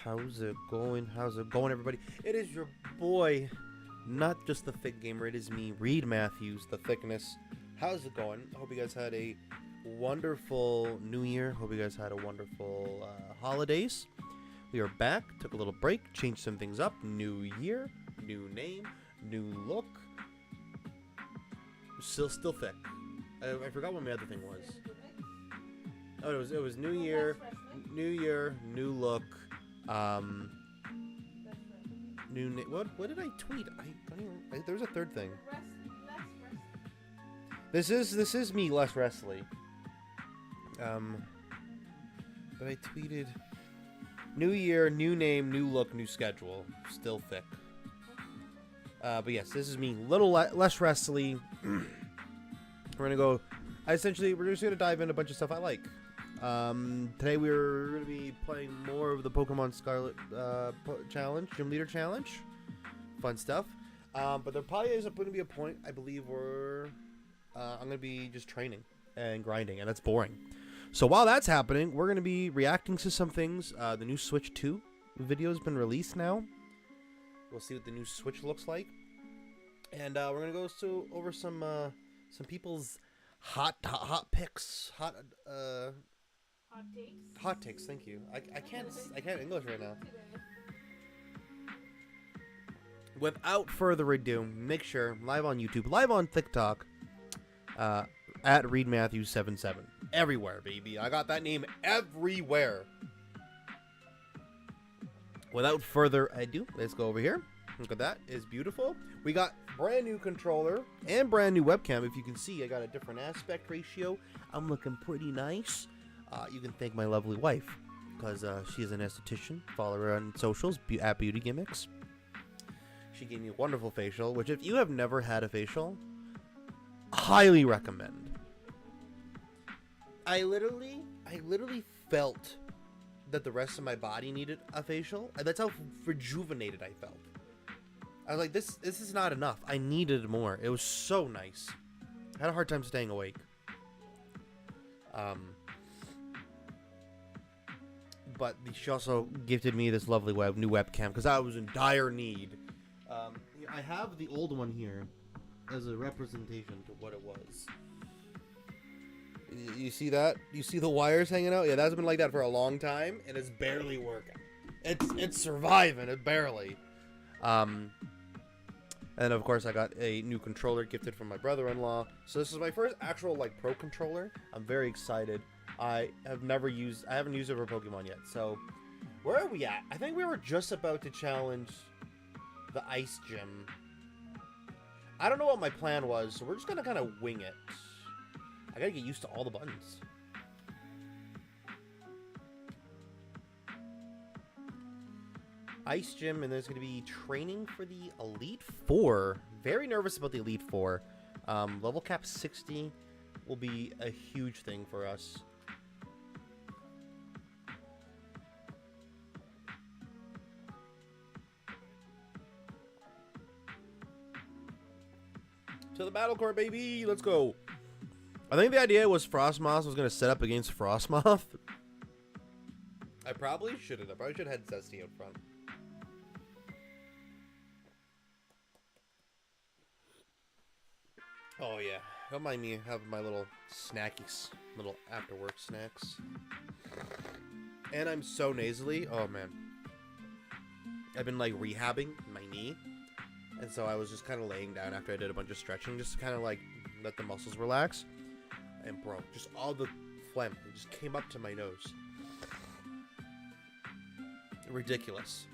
How's it going? How's it going, everybody? It is your boy, not just the Thick Gamer. It is me, Reed Matthews, the Thickness. How's it going? I hope you guys had a wonderful New Year. Hope you guys had a wonderful holidays. We are back. Took a little break. Changed some things up. New year, new name, new look. Still thick. I forgot what my other thing was. Oh, it was New Year, new look. What did I tweet? I don't even. There was a third thing. This is me less wrestly. But I tweeted New Year, new name, new look, new schedule. Still thick. But yes, this is me little less wrestly. We're gonna go. We're just gonna dive into a bunch of stuff I like. Today we're going to be playing more of the Pokemon Scarlet challenge, Gym Leader Challenge. Fun stuff. But there probably is going to be a point, I believe, where I'm going to be just training and grinding, and that's boring. So while that's happening, we're going to be reacting to some things. The new Switch 2 video has been released now. We'll see what the new Switch looks like. And we're going to go over some people's hot picks. Hot takes, thank you. I can't English right now. Without further ado, make sure, live on YouTube, live on TikTok, at ReedMatthews77. Everywhere, baby. I got that name everywhere. Without further ado, let's go over here. Look at that. It's beautiful. We got brand new controller and brand new webcam. If you can see, I got a different aspect ratio. I'm looking pretty nice. You can thank my lovely wife, because she is an esthetician. Follow her on socials, at Beauty Gimmicks. She gave me a wonderful facial, which if you have never had a facial, highly recommend. I literally felt that the rest of my body needed a facial. And that's how rejuvenated I felt. I was like, this is not enough. I needed more. It was so nice. I had a hard time staying awake. But she also gifted me this lovely new webcam because I was in dire need. I have the old one here as a representation to what it was. You see that? You see the wires hanging out? Yeah, that's been like that for a long time, and it's barely working. It's surviving, it barely. And of course, I got a new controller gifted from my brother-in-law. So this is my first actual pro controller. I'm very excited. I haven't used it for Pokemon yet. So, where are we at? I think we were just about to challenge the Ice Gym. I don't know what my plan was, so we're just gonna kind of wing it. I gotta get used to all the buttons. Ice Gym, and there's going to be training for the Elite Four. Very nervous about the Elite Four. Level cap 60 will be a huge thing for us. To the battle court, baby! Let's go! I think the idea was Frostmoth was going to set up against Frostmoth. I probably shouldn't. I probably should have had Zesty out front. Oh yeah, don't mind me having my little snackies, little after work snacks. And I'm so nasally. Oh man, I've been like rehabbing my knee, and so I was just kind of laying down after I did a bunch of stretching, just to kind of like let the muscles relax. And bro, just all the phlegm just came up to my nose. Ridiculous.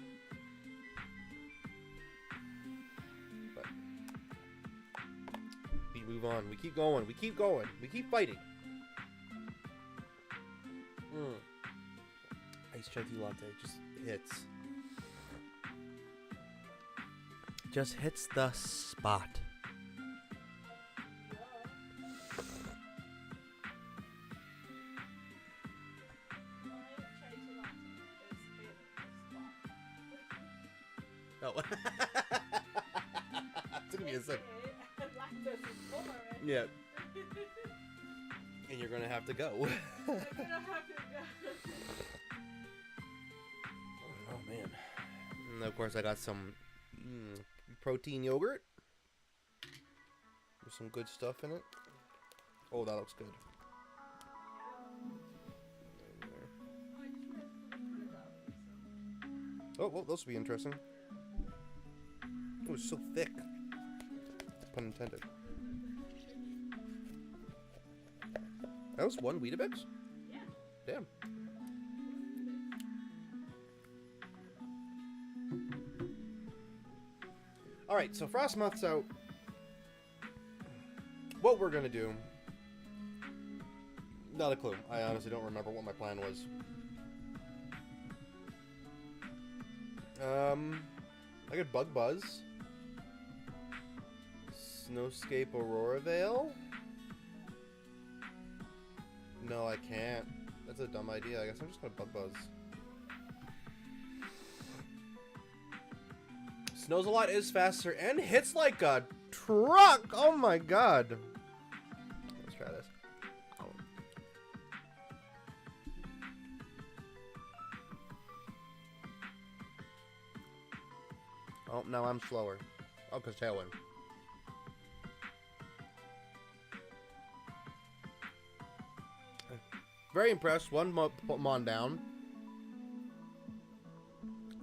Move on. We keep going. We keep going. We keep fighting. Ice chai tea latte just hits. Just hits the spot. Oh. Took me a second. Yeah. And you're gonna have to go. I'm gonna have to go. Oh man. And of course I got some protein yogurt. With some good stuff in it. Oh, that looks good. Oh, well, those will be interesting. It was so thick. Pun intended. That was one Weetabix? Yeah. Damn. Alright, so Frostmoth's out. What we're gonna do... Not a clue. I honestly don't remember what my plan was. I got Bug Buzz. Snowscape Aurora Veil? No, I can't. That's a dumb idea. I guess I'm just gonna Bug Buzz. Snows a lot, is faster, and hits like a truck! Oh my god. Let's try this. Oh, now I'm slower. Oh, because Tailwind. Very impressed. One Pokemon down.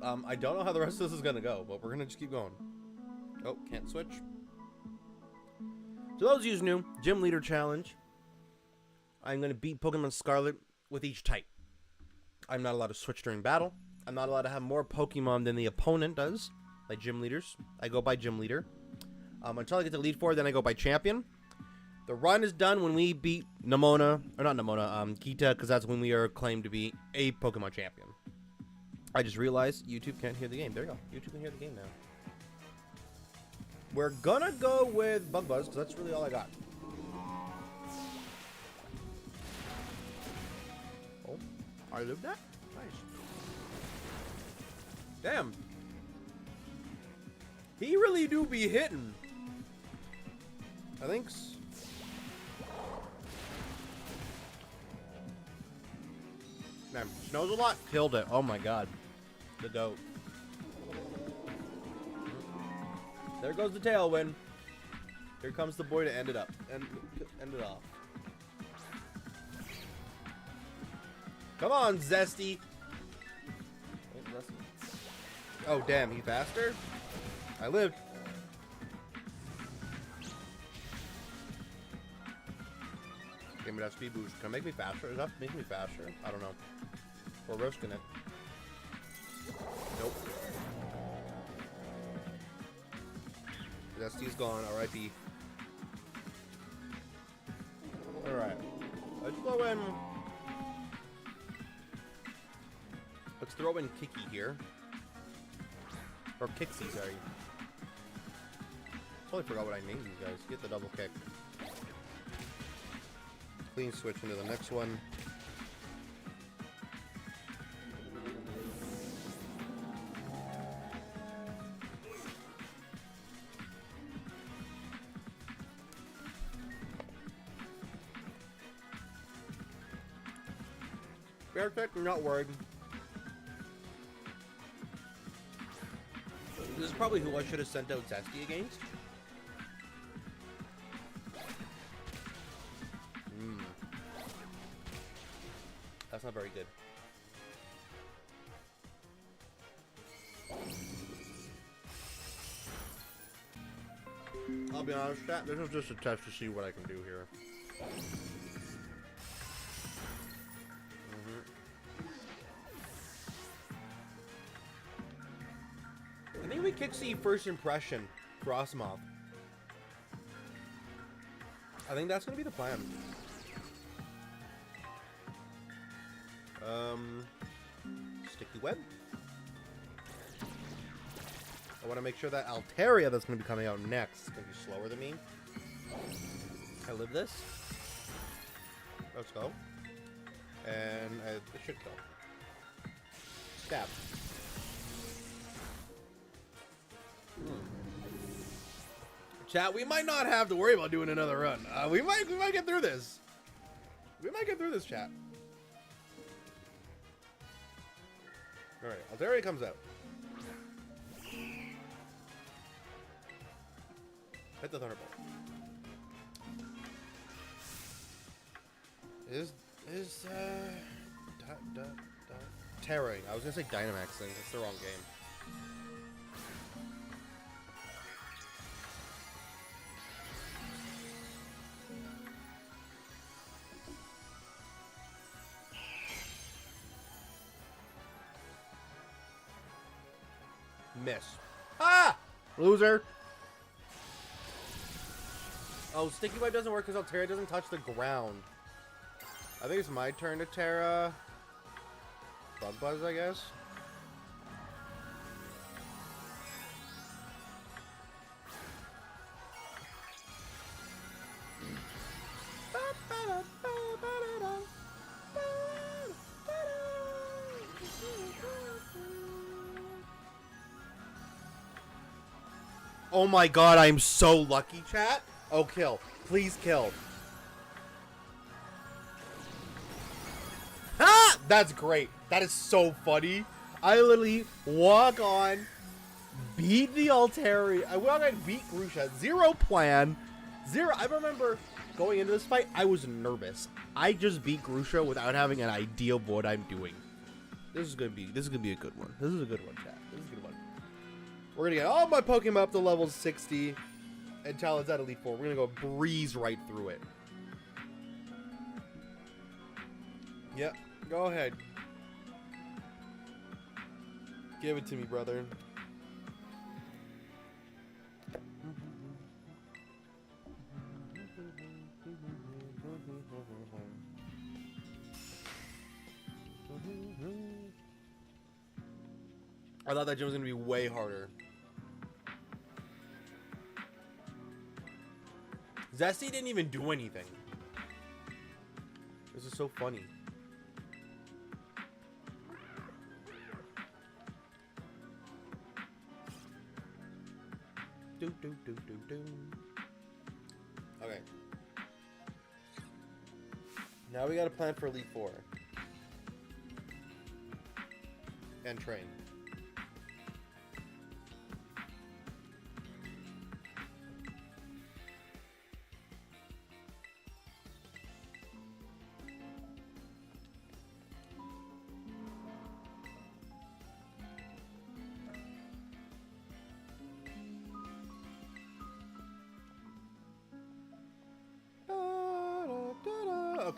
I don't know how the rest of this is going to go, but we're going to just keep going. Oh, can't switch. So those of you who's new, Gym Leader Challenge. I'm going to beat Pokemon Scarlet with each type. I'm not allowed to switch during battle. I'm not allowed to have more Pokemon than the opponent does. By Gym Leaders. I go by Gym Leader. Until I get to Elite Four, then I go by Champion. The run is done when we beat Nemona, or not Nemona, Kita, because that's when we are claimed to be a Pokemon champion. I just realized YouTube can't hear the game. There you go. YouTube can hear the game now. We're gonna go with Bug Buzz, because that's really all I got. Oh, I lived that? Nice. Damn. He really do be hitting. I think. Man, snows a lot. Killed it. Oh my god. The goat. There goes the Tailwind. Here comes the boy to end it up. End it off. Come on, Zesty. Oh, damn. He faster? I lived. Give me that speed boost. Can it make me faster? Does that make me faster? I don't know. We're risking it. Nope. ST's gone. R.I.P. Alright. Let's go in. Let's throw in Kiki here. Or Kixie, sorry. Totally forgot what I named these guys. Get the double kick. Clean switch into the next one. Bear tech, I'm not worried. This is probably who I should have sent out Zesty against. That's not very good. I'll be honest, chat, this is just a test to see what I can do here. I think we Kixie first impression Frostmoth. I think that's gonna be the plan. Sticky web. I want to make sure that Altaria that's going to be coming out next is going to be slower than me. I live this. Let's go. And it should go. Stab. Chat, we might not have to worry about doing another run. We might get through this. We might get through this, chat. Alright, Altaria comes out. Hit the Thunderbolt. Terraing. I was gonna say Dynamaxing. That's the wrong game. Miss. Ah! Loser. Oh, Sticky Web doesn't work because Altaria doesn't touch the ground. I think it's my turn to Terra. Bug Buzz, I guess. Oh my god, I'm so lucky, chat. Oh, kill. Please kill. Ah! That's great. That is so funny. I literally walk on, beat the Altaria. I walk on, beat Grusha. Zero plan. Zero. I remember going into this fight, I was nervous. I just beat Grusha without having an idea of what I'm doing. This is gonna be a good one. This is a good one, chat. This is a good one. We're gonna get all my Pokemon up to level 60 until it's at Elite Four. We're gonna go breeze right through it. Yep, go ahead. Give it to me, brother. I thought that gym was gonna be way harder. Zesty didn't even do anything. This is so funny. Okay. Now we got a plan for Elite Four. And train.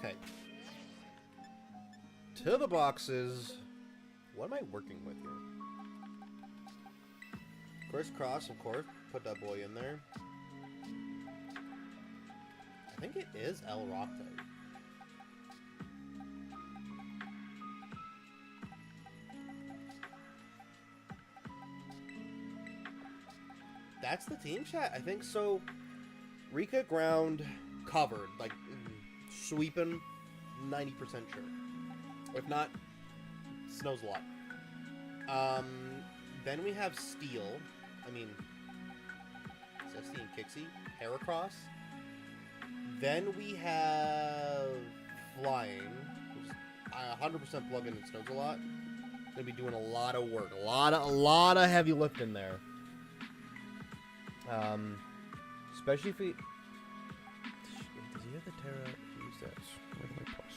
Okay. To the boxes. What am I working with here? Crisscross, of course. Put that boy in there. I think it is L Rock type. That's the team chat. I think so. Rika ground covered, like sweeping, 90% sure. If not, snows a lot. Then we have Steel. I mean, Zesty and Kixie. Heracross. Then we have Flying. Which I 100% plug in and snows a lot. Gonna be doing a lot of work. A lot of heavy lifting there. Especially if he... Does he have the Terra? Use that. Where's my plus?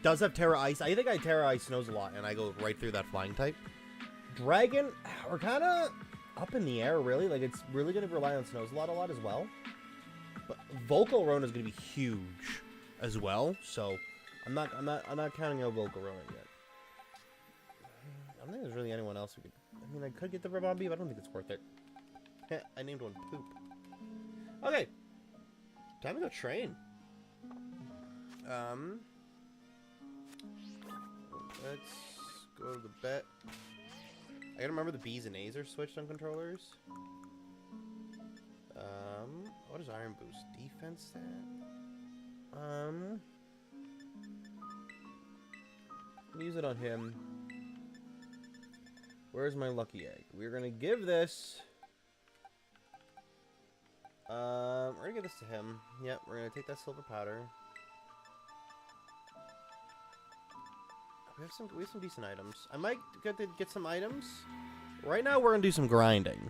Does have Terra Ice. I think I Terra Ice snows a lot, and I go right through that flying type. Dragon, we're kind of up in the air, really. Like, it's really going to rely on snows a lot as well. But Volcarona is going to be huge as well. So I'm not counting out Volcarona yet. I don't think there's really anyone else who could. I mean, I could get the Rabombi, but I don't think it's worth it. I named one Poop. Okay. Time to go train. Let's go to the bet. I gotta remember the B's and A's are switched on controllers. What is Iron Boost? Defense stat? Use it on him. Where's my lucky egg? We're gonna give this... we're gonna give this to him. Yep, we're gonna take that silver powder. We have some decent items. I might get some items. Right now, we're gonna do some grinding.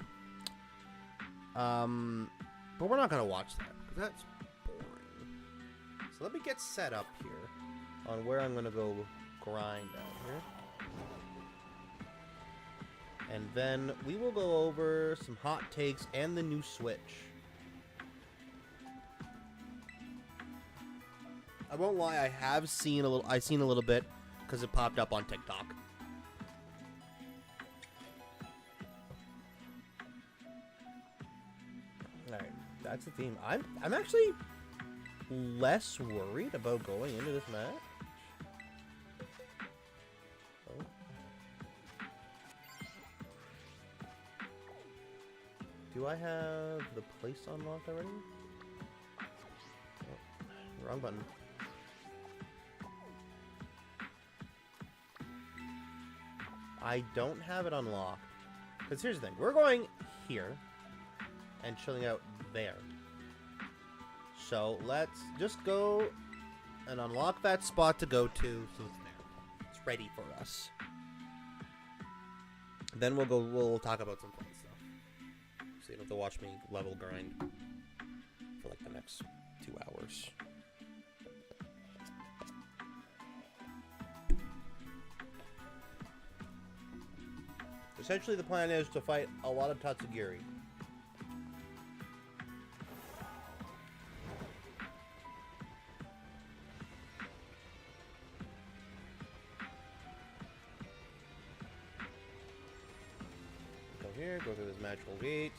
But we're not gonna watch that because that's boring. So let me get set up here on where I'm gonna go grind out here. And then we will go over some hot takes and the new Switch. I won't lie, I have seen a little. I've seen a little bit because it popped up on TikTok. All right, that's the theme. I'm actually less worried about going into this match. Oh. Do I have the place unlocked already? Oh, wrong button. I don't have it unlocked. Because here's the thing. We're going here and chilling out there. So let's just go and unlock that spot to go to so it's there. It's ready for us. Then we'll talk about some fun stuff. So you don't have to watch me level grind for like the next 2 hours. Essentially, the plan is to fight a lot of Tatsugiri. Go here, go through this magical gate.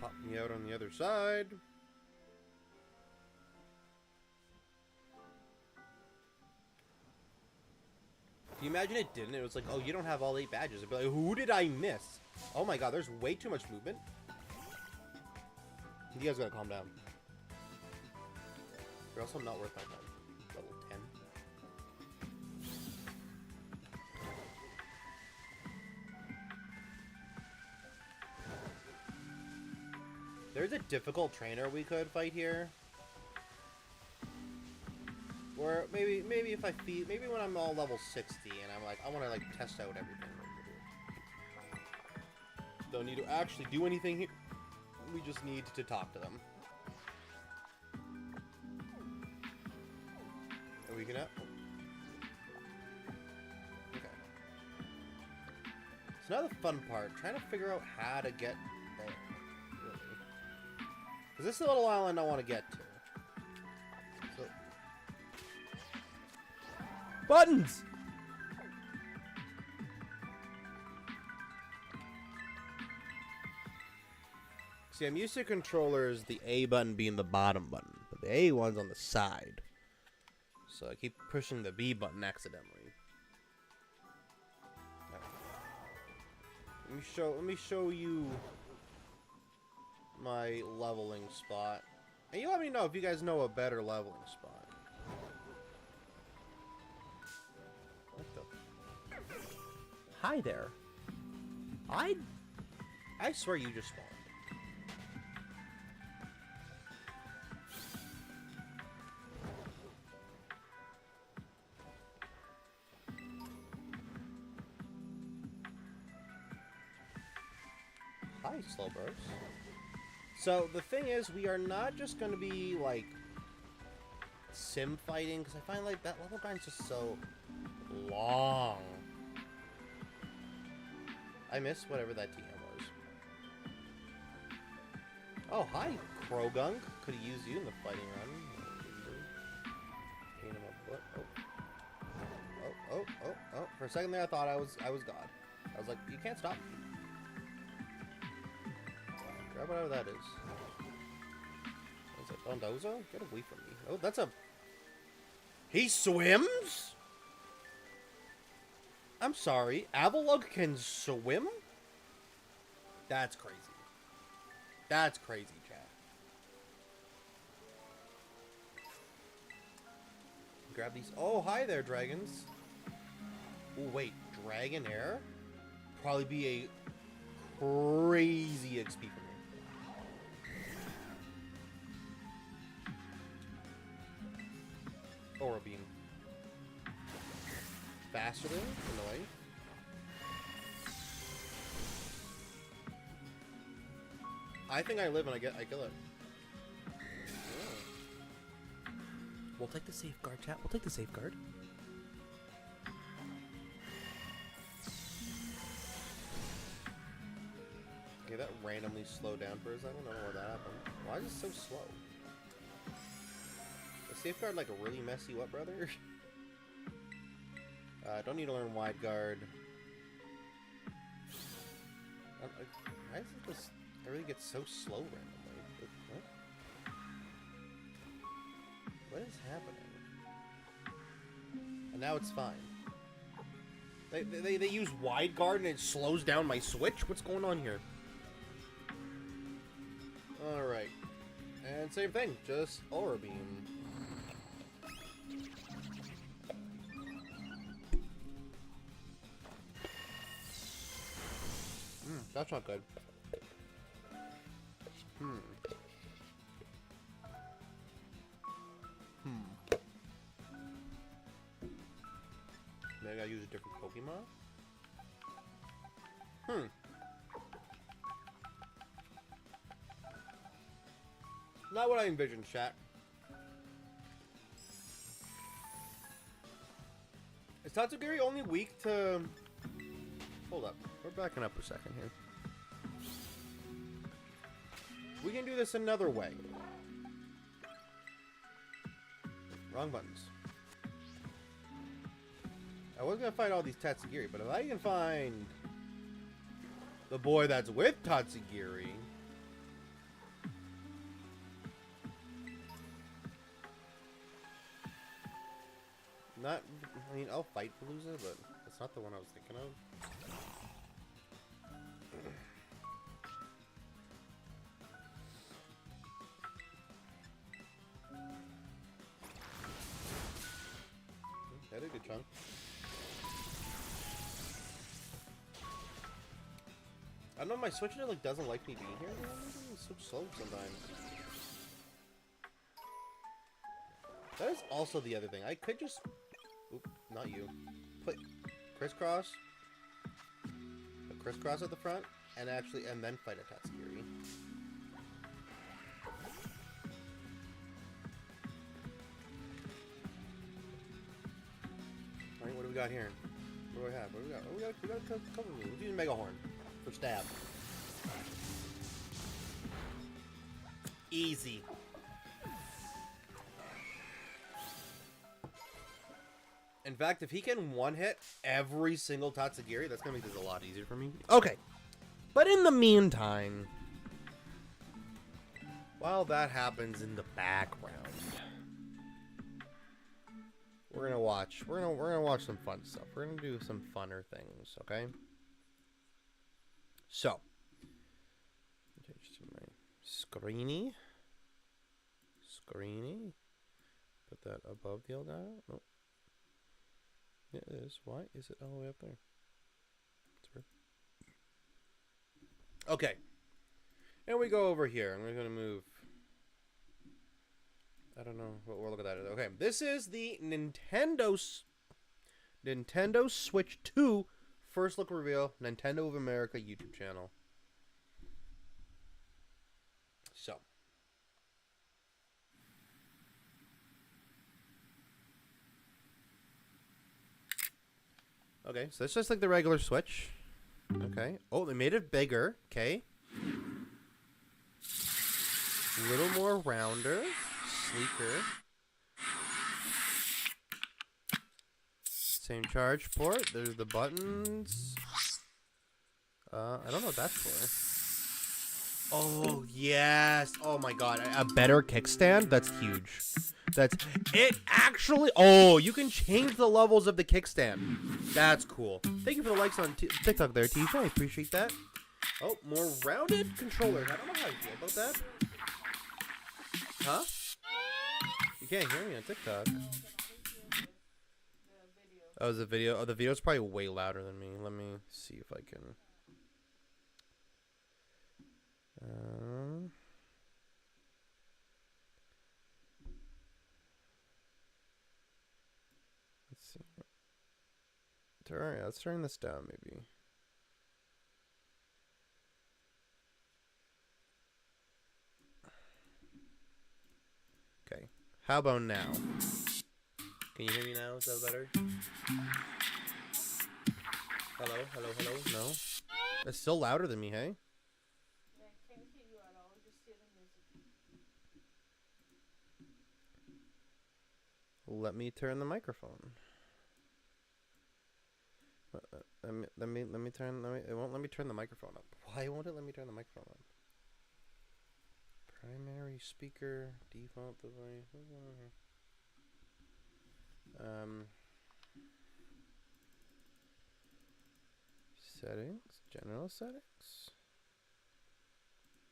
Pop me out on the other side. Can you imagine it didn't? It was like, oh, you don't have all 8 badges. It'd be like, who did I miss? Oh my god, there's way too much movement. You guys gotta calm down. You're also not worth my time. Level 10. There's a difficult trainer we could fight here. Or maybe if I feed, maybe when I'm all level 60 and I'm like, I want to like test out everything. Don't need to actually do anything here. We just need to talk to them. Are we gonna? Okay. now the fun part, trying to figure out how to get there, really. Because this is a little island I want to get to. So... Buttons! See, I'm used to controllers, the A button being the bottom button, but the A one's on the side. So I keep pushing the B button accidentally. Right. Let me show you my leveling spot. And you let me know if you guys know a better leveling spot. What the? Hi there. I swear you just spawned. Hi, Slowburst. So, the thing is, we are not just going to be, like, sim fighting, because I find, like, that level grind's just so long. I miss whatever that TM was. Oh, hi, Krogunk. Could have used you in the fighting run. Pain in my butt. Oh. For a second there, I thought I was God. I was like, you can't stop me. Grab whatever that is. What is it? Dondozo? Get away from me. Oh, that's a... He swims? I'm sorry. Avalugg can swim? That's crazy. That's crazy, chat. Grab these. Oh, hi there, dragons. Oh, wait. Dragonair? Probably be a crazy XP for me. Aura Beam. Faster than annoying. I think I live and I kill it. Yeah. We'll take the safeguard, chat. We'll take the safeguard. Okay, that randomly slowed down for a second. I don't know why that happened. Why is it so slow? Safeguard like a really messy what, brother? Don't need to learn wide guard. Why is it this? Everything gets so slow randomly. What is happening? And now it's fine. They use wide guard and it slows down my switch. What's going on here? All right, and same thing, just Aura Beam. That's not good. Maybe I gotta use a different Pokemon? Not what I envisioned, chat. Is Tatsugiri only weak to... Hold up. We're backing up a second here. We can do this another way. Wrong buttons. I was gonna fight all these Tatsugiri, but if I can find the boy that's with Tatsugiri... Not... I mean, I'll fight Palooza, but that's not the one I was thinking of. That did a good chunk. I don't know, my Switch like doesn't like me being here. It's so slow sometimes. That is also the other thing. I could just... Oop, not you. Put crisscross. Put crisscross at the front, and then fight a Tatsugiri. Alright, what do we got here? What do we have? What do we got? Oh, we got a couple of moves. Let's use Mega Horn for stab. Easy. In fact, if he can one-hit every single Tatsugiri, that's going to make this a lot easier for me. Okay. But in the meantime, while that happens in the background, we're going to watch. We're going to watch some fun stuff. We're going to do some funner things, okay? So, change to my screeny. Put that above the Elgato. Nope. Yeah, it is. Why is it all the way up there? That's weird. Okay. And we go over here. I'm going to move. I don't know what we're looking at. Okay. This is the Nintendo Switch 2 first look reveal. Nintendo of America YouTube channel. So. Okay, so it's just like the regular Switch. Okay. Oh, they made it bigger. Okay. A little more rounder. Sleeker. Same charge port. There's the buttons. I don't know what that's for. Oh, yes. Oh, my God. A better kickstand? That's huge. That's it. Actually, oh, you can change the levels of the kickstand. That's cool. Thank you for the likes on TikTok there, TJ. I appreciate that. Oh, more rounded controllers. I don't know how you feel about that. Huh? You can't hear me on TikTok. Oh, the video. Oh, the video's probably way louder than me. Let me see if I can. Let's see. Alright, let's turn this down, maybe. Okay. How about now? Can you hear me now? Is that better? Hello? Hello? Hello? No? It's still louder than me, hey? Yeah, I can't hear you at all. Just hear the music. Let me turn the microphone. Let me turn. It won't let me turn the microphone up. Why won't it let me turn the microphone up? Primary speaker, default device. What's going on here? Settings, general settings.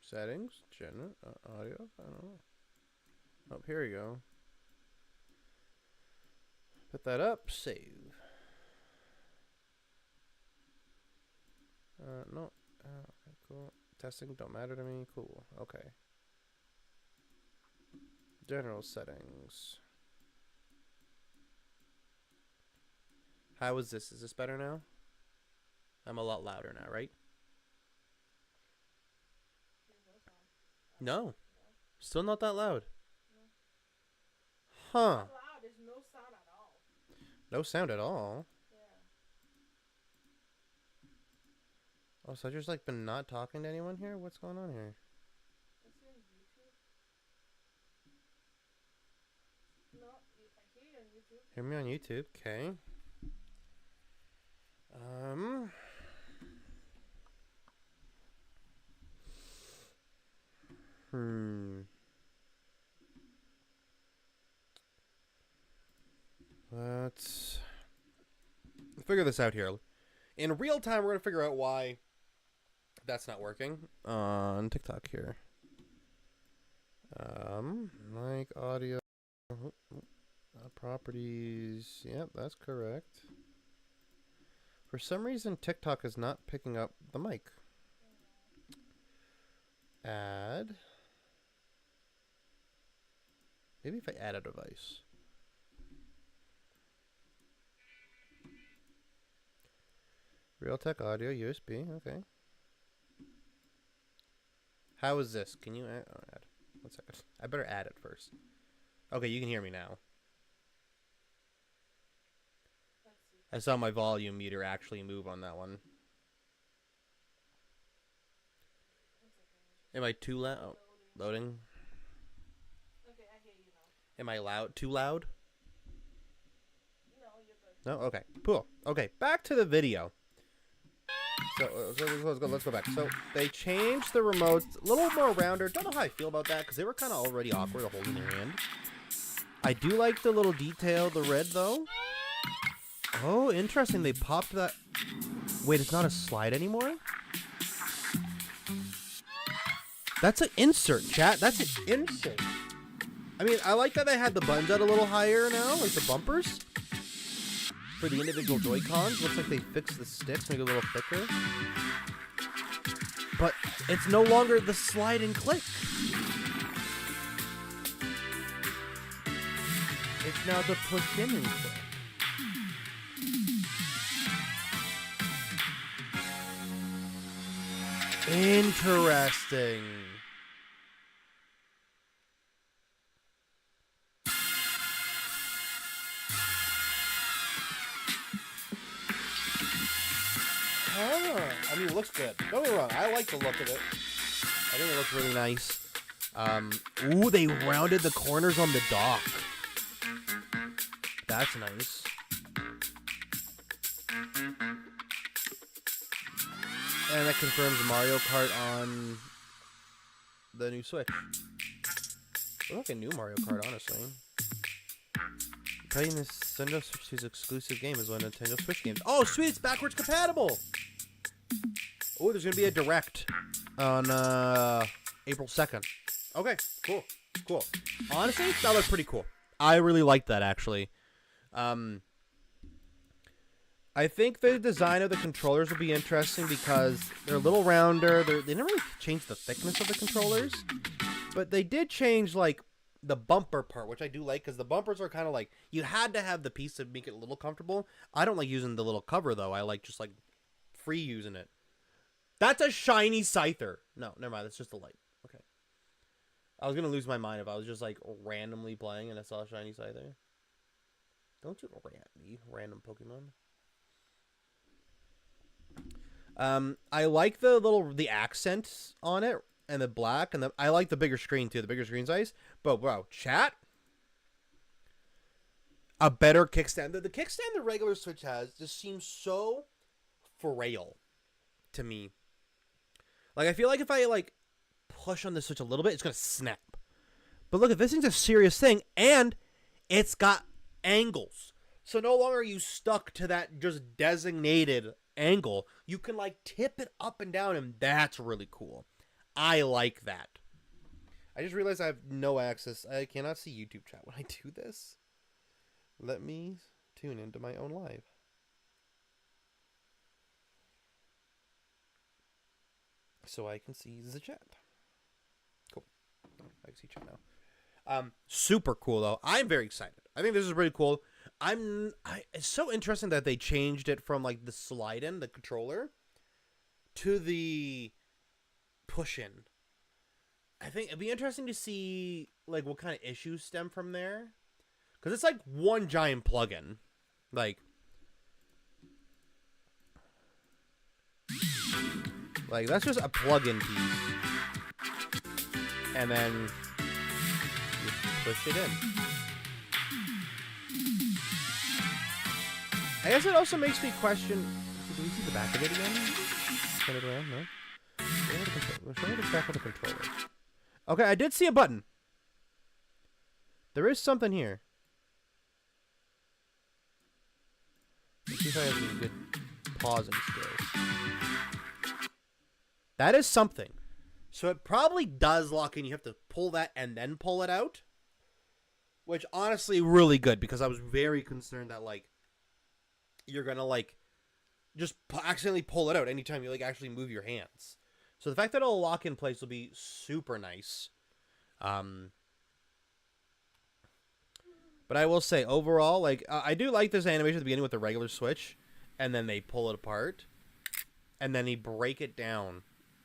Settings, general audio. I don't know. Oh, here we go. Put that up. Save. No. Okay, cool. Testing don't matter to me. Cool. Okay. General settings. How is this? Is this better now? I'm a lot louder now, right? No. Still not that loud. Huh. Not loud. There's no sound at all. No sound at all. Yeah. Oh, so I just like been not talking to anyone here? What's going on here? Is it on YouTube? No, I hear you on YouTube. Hear me on YouTube, okay. Let's figure this out here. In real time, we're going to figure out why that's not working on TikTok here. Mic, audio, properties. Yep, that's correct. For some reason, TikTok is not picking up the mic. Add. Maybe if I add a device. Realtek audio, USB, okay. How is this? Can you add? Oh, add. 1 second. I better add it first. Okay, you can hear me now. Let's see. I saw my volume meter actually move on that one. Am I too loud? Oh, loading. Okay, I hear you now. Am I loud? Too loud? No, you're good. No? Okay. Cool. Okay, back to the video. So let's go back. So they changed the remotes a little more rounder. Don't know how I feel about that because they were kind of already awkward holding their hand. I do like the little detail, the red though. Oh, interesting. They popped that. Wait, it's not a slide anymore? That's an insert, chat. That's an insert. I mean, I like that they had the buttons out a little higher now, like the bumpers. For the individual Joy-Cons. Looks like they fixed the sticks, make it a little thicker. But it's no longer the slide and click. It's now the push in and click. Interesting. I mean, it looks good. Don't get me wrong. I like the look of it. I think it looks really nice. Ooh, they rounded the corners on the dock. That's nice. And that confirms Mario Kart on the new Switch. Looks like a new Mario Kart, honestly. Playing this Nintendo Switch 2's exclusive game is one of Nintendo Switch games. Oh, sweet! It's backwards compatible! Oh, there's gonna be a Direct on April 2nd. Okay, cool. Cool. Honestly, that looks pretty cool. I really like that, actually. I think the design of the controllers will be interesting because they're a little rounder. They didn't really change the thickness of the controllers, but they did change, like, the bumper part, which I do like because the bumpers are kind of like, you had to have the piece to make it a little comfortable. I don't like using the little cover, though. I like just, like, free using it. That's a shiny Scyther. No, never mind. That's just a light. Okay. I was going to lose my mind if I was just, like, randomly playing and I saw a shiny Scyther. Don't you rat me, random Pokemon. I like the accents on it and the black, and I like the bigger screen too, the bigger screen size. But bro, chat, a better kickstand. The kickstand the regular Switch has just seems so frail to me. Like, I feel like if I like push on the Switch a little bit, it's gonna snap. But look, this thing's a serious thing, and it's got angles. So no longer are you stuck to that just designated angle. You can like tip it up and down, and that's really cool. I like that. I just realized I have no access. I cannot see YouTube chat when I do this. Let me tune into my own live. So I can see the chat. Cool. I can see chat now. Super cool though. I'm very excited. I think this is really cool. It's so interesting that they changed it from like the slide in, the controller, to the push in. I think it'd be interesting to see like what kind of issues stem from there, because it's like one giant plug-in, like that's just a plug-in piece, and then you push it in. I guess it also makes me question. Do we see the back of it again? Turn it around, no. Show me the back of the controller. Okay, I did see a button. There is something here. Let's see if I have some good pausing skills. That is something. So it probably does lock in. You have to pull that and then pull it out. Which, honestly, really good. Because I was very concerned that, like, you're going to, like, just accidentally pull it out anytime you, like, actually move your hands. So the fact that it'll lock in place will be super nice. But I will say, overall, like, I do like this animation at the beginning with the regular Switch. And then they pull it apart. And then they break it down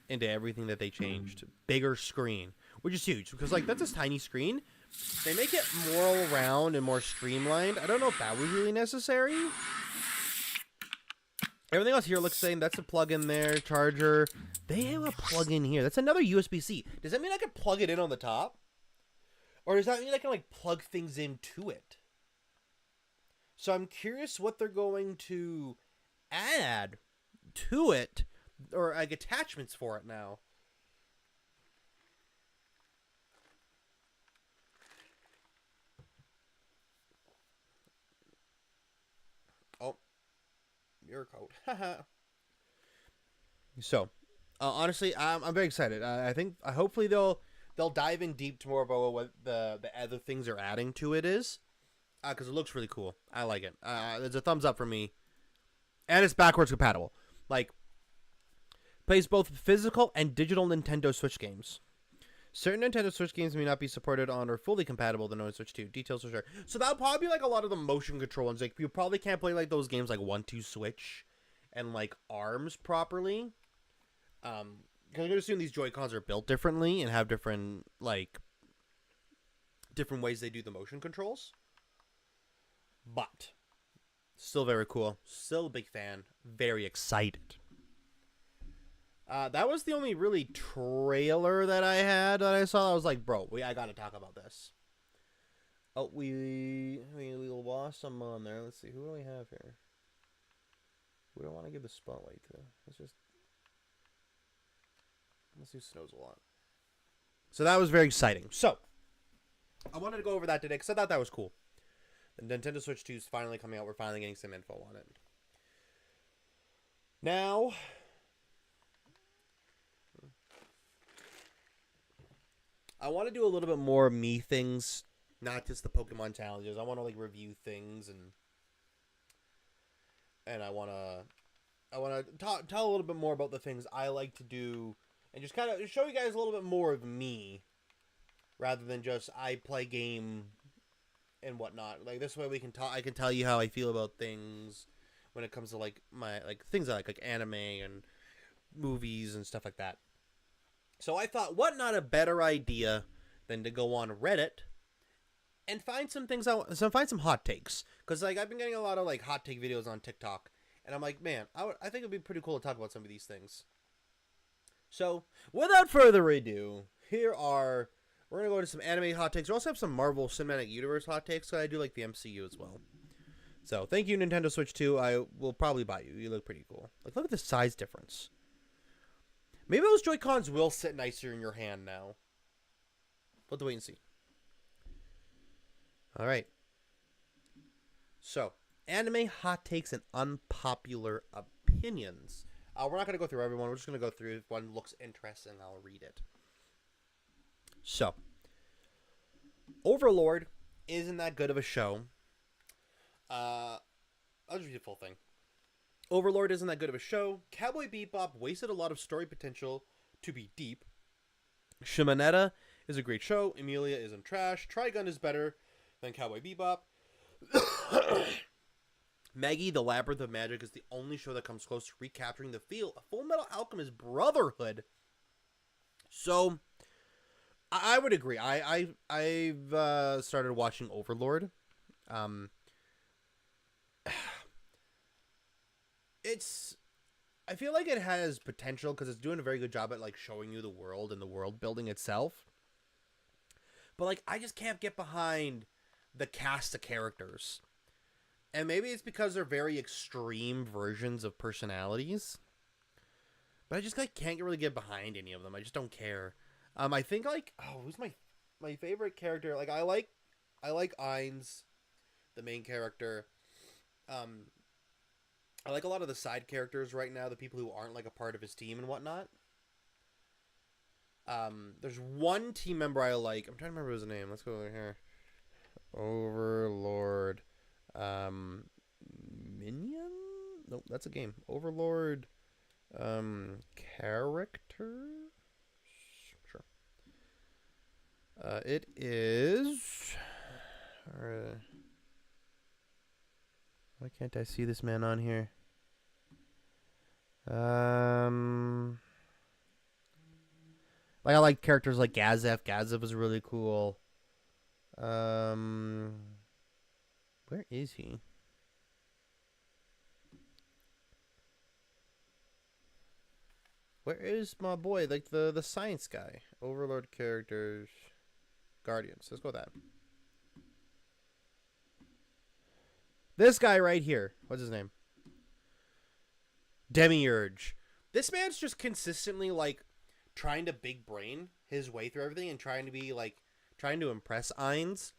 into everything that they changed. Bigger screen. Which is huge. Because, like, that's a tiny screen. They make it more round and more streamlined. I don't know if that was really necessary. Everything else here looks the same. That's a plug-in there, charger. They have a plug-in here. That's another USB-C. Does that mean I can plug it in on the top? Or does that mean I can, like, plug things into it? So I'm curious what they're going to add to it, or, like, attachments for it now. Oh. Mirror coat. Haha. So, honestly, I'm very excited. I think hopefully they'll dive in deep to more about what the other things they're adding to it is, because it looks really cool. I like it. There's a thumbs up for me, and it's backwards compatible. Like, plays both physical and digital Nintendo Switch games. Certain Nintendo Switch games may not be supported on or fully compatible with the Nintendo Switch 2. Details for sure. So that'll probably be like a lot of the motion control ones. Like, you probably can't play like those games like 1-2 Switch and like ARMS properly. Because I'm gonna assume these Joy-Cons are built differently and have different ways they do the motion controls. But still very cool. Still a big fan. Very excited. That was the only really trailer that I had that I saw. I was like, bro, I gotta talk about this. Oh, we lost some on there. Let's see, who do we have here? We don't want to give the spotlight to. Let's do Snows a lot. So that was very exciting. So I wanted to go over that today because I thought that was cool. The Nintendo Switch 2 is finally coming out. We're finally getting some info on it. Now, I want to do a little bit more me things, not just the Pokemon challenges. I want to like review things and I want to tell a little bit more about the things I like to do and just kind of show you guys a little bit more of me rather than just I play game and whatnot. Like this way we can talk. I can tell you how I feel about things when it comes to like my things I like anime and movies and stuff like that. So I thought, what not a better idea than to go on Reddit and find some things find some hot takes, because like I've been getting a lot of like hot take videos on TikTok, and I'm like, man, I think it'd be pretty cool to talk about some of these things. So without further ado, we're gonna go to some anime hot takes. We also have some Marvel Cinematic Universe hot takes, so I do like the MCU as well. So thank you, Nintendo Switch 2. I will probably buy you. You look pretty cool. Like, look at the size difference. Maybe those Joy-Cons will sit nicer in your hand now. We'll have to wait and see. Alright. So, anime hot takes and unpopular opinions. We're not going to go through everyone. We're just going to go through. If one looks interesting, I'll read it. So, Overlord isn't that good of a show. I'll just read the full thing. Overlord isn't that good of a show. Cowboy Bebop wasted a lot of story potential to be deep. Shimonetta is a great show. Emilia isn't trash. Trigun is better than Cowboy Bebop. Maggie, the Labyrinth of Magic is the only show that comes close to recapturing the feel of Full Metal Alchemist Brotherhood. So, I would agree. I've started watching Overlord. I feel like it has potential because it's doing a very good job at like showing you the world and the world building itself. But like, I just can't get behind the cast of characters. And maybe it's because they're very extreme versions of personalities. But I just like can't really get behind any of them. I just don't care. I think like, who's my favorite character? Like I like Ainz, the main character. I like a lot of the side characters right now, the people who aren't like a part of his team and whatnot. There's one team member I like. I'm trying to remember his name. Let's go over here. Overlord. Minion? Nope, that's a game. Overlord. Character? Sure. It is... why can't I see this man on here? Like I like characters like Gazef. Gazef was really cool. Where is he? Where is my boy? Like the science guy. Overlord characters. Guardians. Let's go with that. This guy right here. What's his name? Demiurge. This man's just consistently like trying to big brain his way through everything and trying to be like trying to impress Ainz.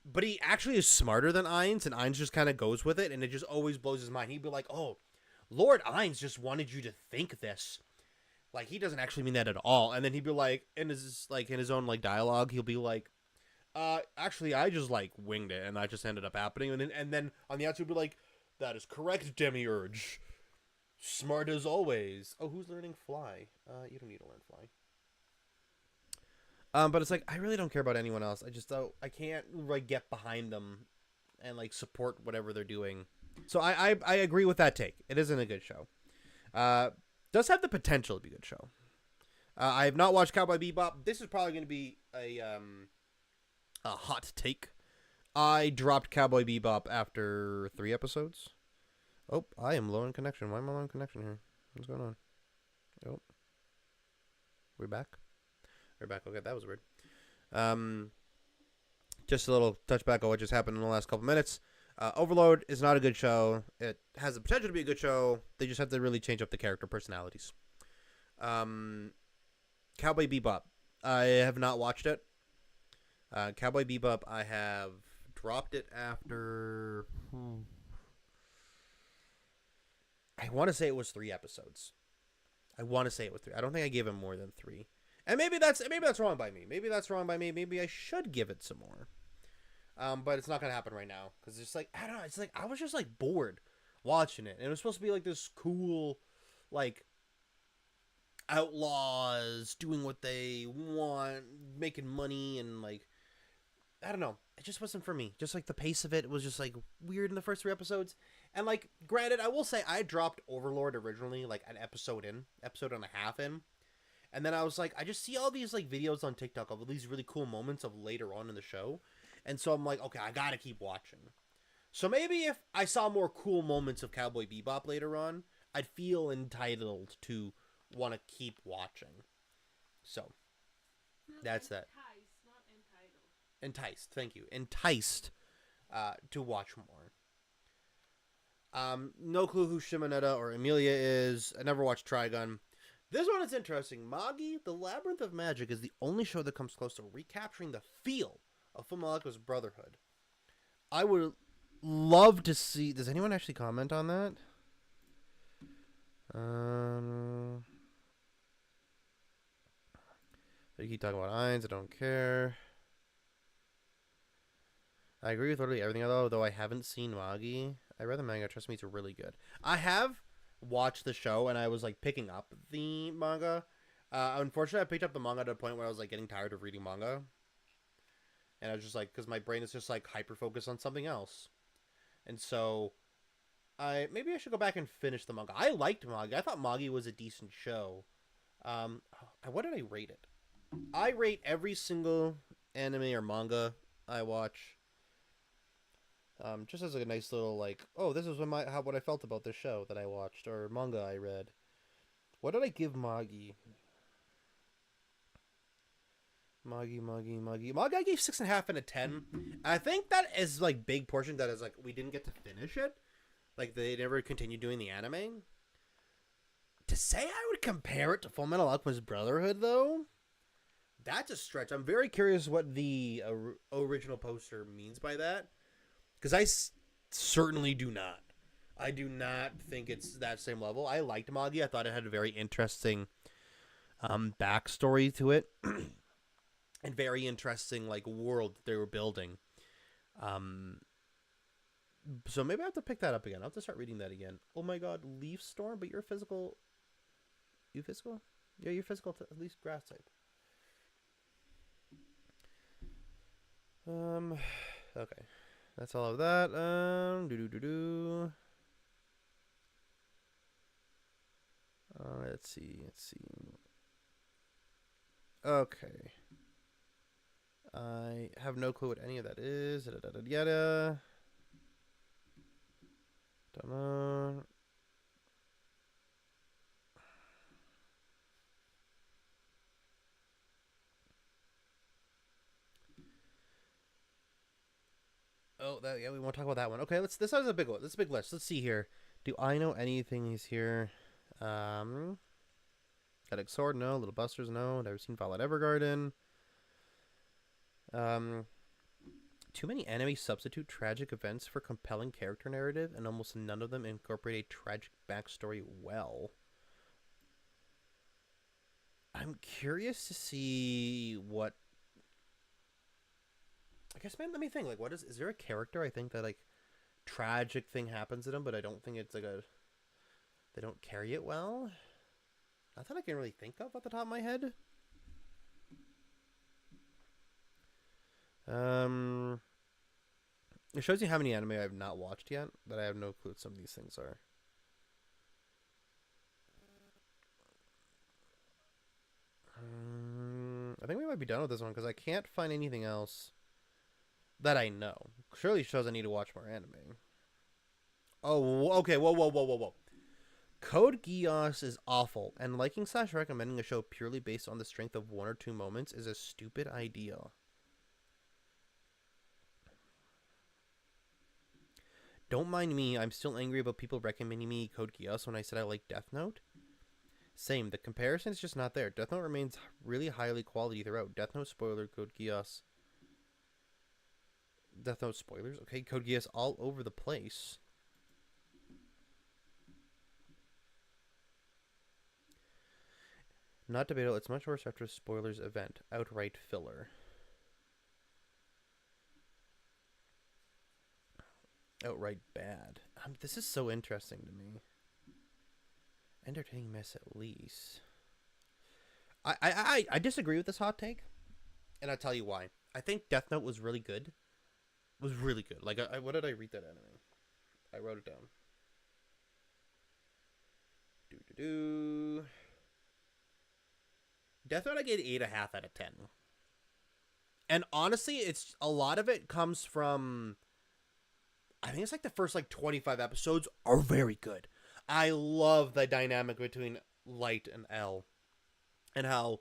But he actually is smarter than Ainz, and Ainz just kind of goes with it, and it just always blows his mind. He'd be like, "Oh, Lord Ainz just wanted you to think this." Like he doesn't actually mean that at all. And then he'd be like in his own like dialogue, he'll be like, actually I just like winged it and that just ended up happening." And then on the outside he'd be like, "That is correct, Demiurge. Smart as always." Oh, who's learning fly? You don't need to learn fly. But it's like I really don't care about anyone else. I can't like get behind them and like support whatever they're doing. So I agree with that take. It isn't a good show. Does have the potential to be a good show. I have not watched Cowboy Bebop. This is probably going to be a hot take. I dropped Cowboy Bebop after 3 episodes. Oh, I am low in connection. Why am I low in connection here? What's going on? Oh, we're back. We're back. Okay, that was weird. Just a little touchback on what just happened in the last couple minutes. Overlord is not a good show. It has the potential to be a good show. They just have to really change up the character personalities. Cowboy Bebop. I have not watched it. Cowboy Bebop, I have dropped it after... I want to say it was 3 episodes. I want to say it was 3. I don't think I gave him more than 3. And maybe that's wrong by me. Maybe that's wrong by me. Maybe I should give it some more. But it's not going to happen right now. Because it's like, I don't know. It's like, I was just like bored watching it. And it was supposed to be like this cool, like, outlaws doing what they want, making money, and like, I don't know. It just wasn't for me. Just like the pace of it was just like weird in the first 3 episodes. And like, granted, I will say I dropped Overlord originally like an episode and a half in. And then I was like, I just see all these like videos on TikTok of these really cool moments of later on in the show. And so I'm like, okay, I gotta keep watching. So maybe if I saw more cool moments of Cowboy Bebop later on, I'd feel entitled to want to keep watching. So, that's that. Enticed, not entitled. Enticed, thank you. Enticed to watch more. No clue who Shimonetta or Emilia is. I never watched Trigun. This one is interesting. Magi, The Labyrinth of Magic is the only show that comes close to recapturing the feel of Fullmetal's Brotherhood. I would love to see... Does anyone actually comment on that? They keep talking about Ainz. I don't care. I agree with literally everything, though I haven't seen Magi. I read the manga. Trust me, it's really good. I have watched the show, and I was, like, picking up the manga. Unfortunately, I picked up the manga at a point where I was, like, getting tired of reading manga. And I was just, like, because my brain is just, like, hyper-focused on something else. And so, maybe I should go back and finish the manga. I liked Magi. I thought Magi was a decent show. What did I rate it? I rate every single anime or manga I watch. Just as a nice little, like, oh, this is what I felt about this show that I watched, or manga I read. What did I give Magi? Magi, I gave 6.5 out of 10. I think that is, like, big portion that is, like, we didn't get to finish it. Like, they never continued doing the anime. To say I would compare it to Fullmetal Alchemist Brotherhood, though, that's a stretch. I'm very curious what the original poster means by that. Because I certainly do not. I do not think it's that same level. I liked Magi. I thought it had a very interesting backstory to it. And very interesting, like, world that they were building. So maybe I have to pick that up again. I'll have to start reading that again. Oh my god, Leaf Storm? But you're physical... You physical? Yeah, you're physical to at least grass type. Okay. That's all of that. Let's see. Okay. I have no clue what any of that is. Don't know. Oh, yeah, we won't talk about that one. Okay, let's. This is a big one. This is a big list. Let's see here. Do I know anything he's here? Got Sword, no. Little Busters, no. Never seen Violet Evergarden. Too many anime substitute tragic events for compelling character narrative, and almost none of them incorporate a tragic backstory well. I'm curious to see what. I guess, man, let me think. Like, what is there a character I think that like tragic thing happens to them, but I don't think it's like a. They don't carry it well. Not that I can really think of at the top of my head. It shows you how many anime I've not watched yet, but I have no clue what some of these things are. I think we might be done with this one because I can't find anything else that I know. Surely shows I need to watch more anime. Oh, okay. Whoa. Code Geass is awful, and liking / recommending a show purely based on the strength of one or two moments is a stupid idea. Don't mind me, I'm still angry about people recommending me Code Geass when I said I like Death Note. Same, the comparison is just not there. Death Note remains really highly quality throughout. Death Note spoiler, Code Geass. Death Note spoilers? Okay, Code Geass all over the place. Not debatable, it's much worse after a spoilers event. Outright filler. Outright bad. This is so interesting to me. Entertaining mess at least. I disagree with this hot take, and I'll tell you why. I think Death Note was really good. It was really good. Like, what did I read that anime? I wrote it down. Death Note I gave 8.5 out of 10. And honestly, it's a lot of it comes from, I think it's like the first like 25 episodes are very good. I love the dynamic between Light and L, and how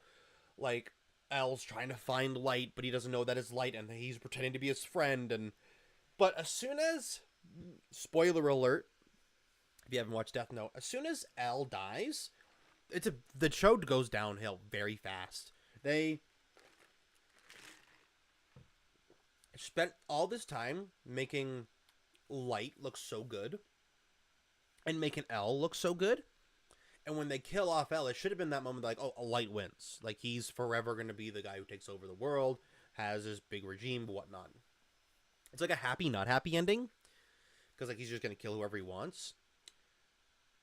like L's trying to find Light, but he doesn't know that it's Light, and he's pretending to be his friend. But as soon as, spoiler alert, if you haven't watched Death Note, as soon as L dies, the show goes downhill very fast. They spent all this time making Light look so good and making L look so good, and when they kill off L, it should have been that moment like, oh, Light wins, like he's forever going to be the guy who takes over the world, has this big regime, whatnot. It's like a happy not happy ending, because like he's just going to kill whoever he wants.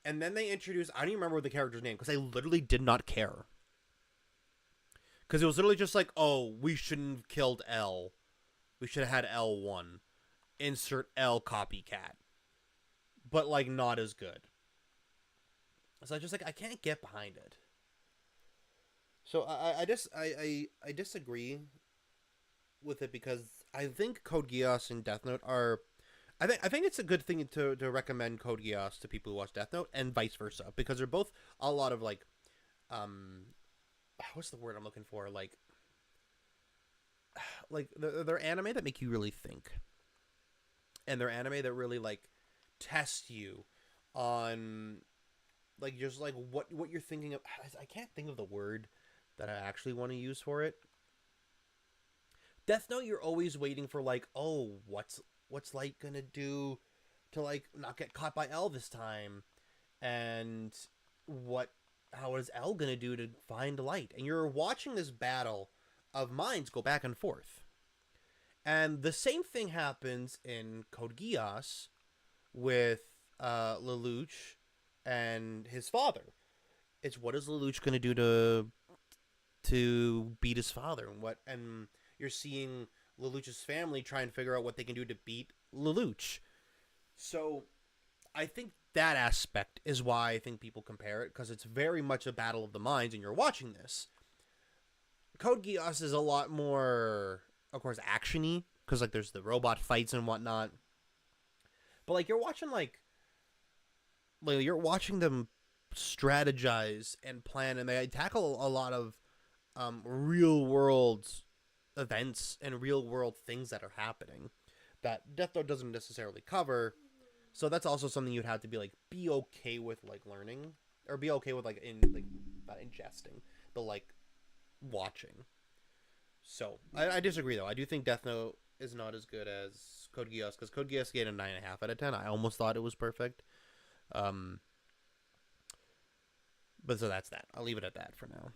And then they introduced, I don't even remember the character's name, because I literally did not care. Because it was literally just like, oh, we shouldn't have killed L. We should have had L1. Insert L copycat. But, like, not as good. So I just, like, I can't get behind it. So I disagree with it, because I think Code Geass and Death Note are... I think it's a good thing to recommend Code Geass to people who watch Death Note, and vice versa, because they're both a lot of like, what's the word I'm looking for? Like they're anime that make you really think, and they're anime that really like test you on like just like what you're thinking of. I can't think of the word that I actually want to use for it. Death Note, you're always waiting for like, oh, what's Light gonna do to like not get caught by L this time, and how is L gonna do to find Light? And you're watching this battle of minds go back and forth, and the same thing happens in Code Geass with Lelouch and his father. It's what is Lelouch gonna do to beat his father, and you're seeing Lelouch's family try and figure out what they can do to beat Lelouch. So I think that aspect is why I think people compare it, because it's very much a battle of the minds, and you're watching this. Code Geass is a lot more, of course, action-y, because like there's the robot fights and whatnot. But like you're watching you're watching them strategize and plan, and they tackle a lot of real world events and real world things that are happening. that Death Note doesn't necessarily cover. So that's also something you'd have to be okay with learning, or be okay with not ingesting, but watching. So I disagree though. I do think Death Note is not as good as Code Geass, because Code Geass gave it a 9.5 out of 10. I almost thought it was perfect. But so that's that. I'll leave it at that for now.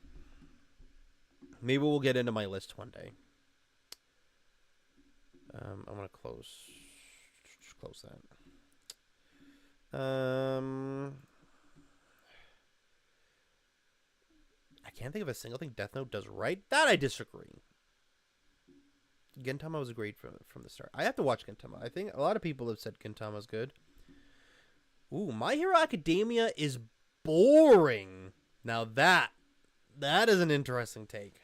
Maybe we'll get into my list one day. I'm gonna close that. I can't think of a single thing Death Note does right. That I disagree. Gintama was great from the start. I have to watch Gintama. I think a lot of people have said Gintama's good. Ooh, My Hero Academia is boring. Now that is an interesting take.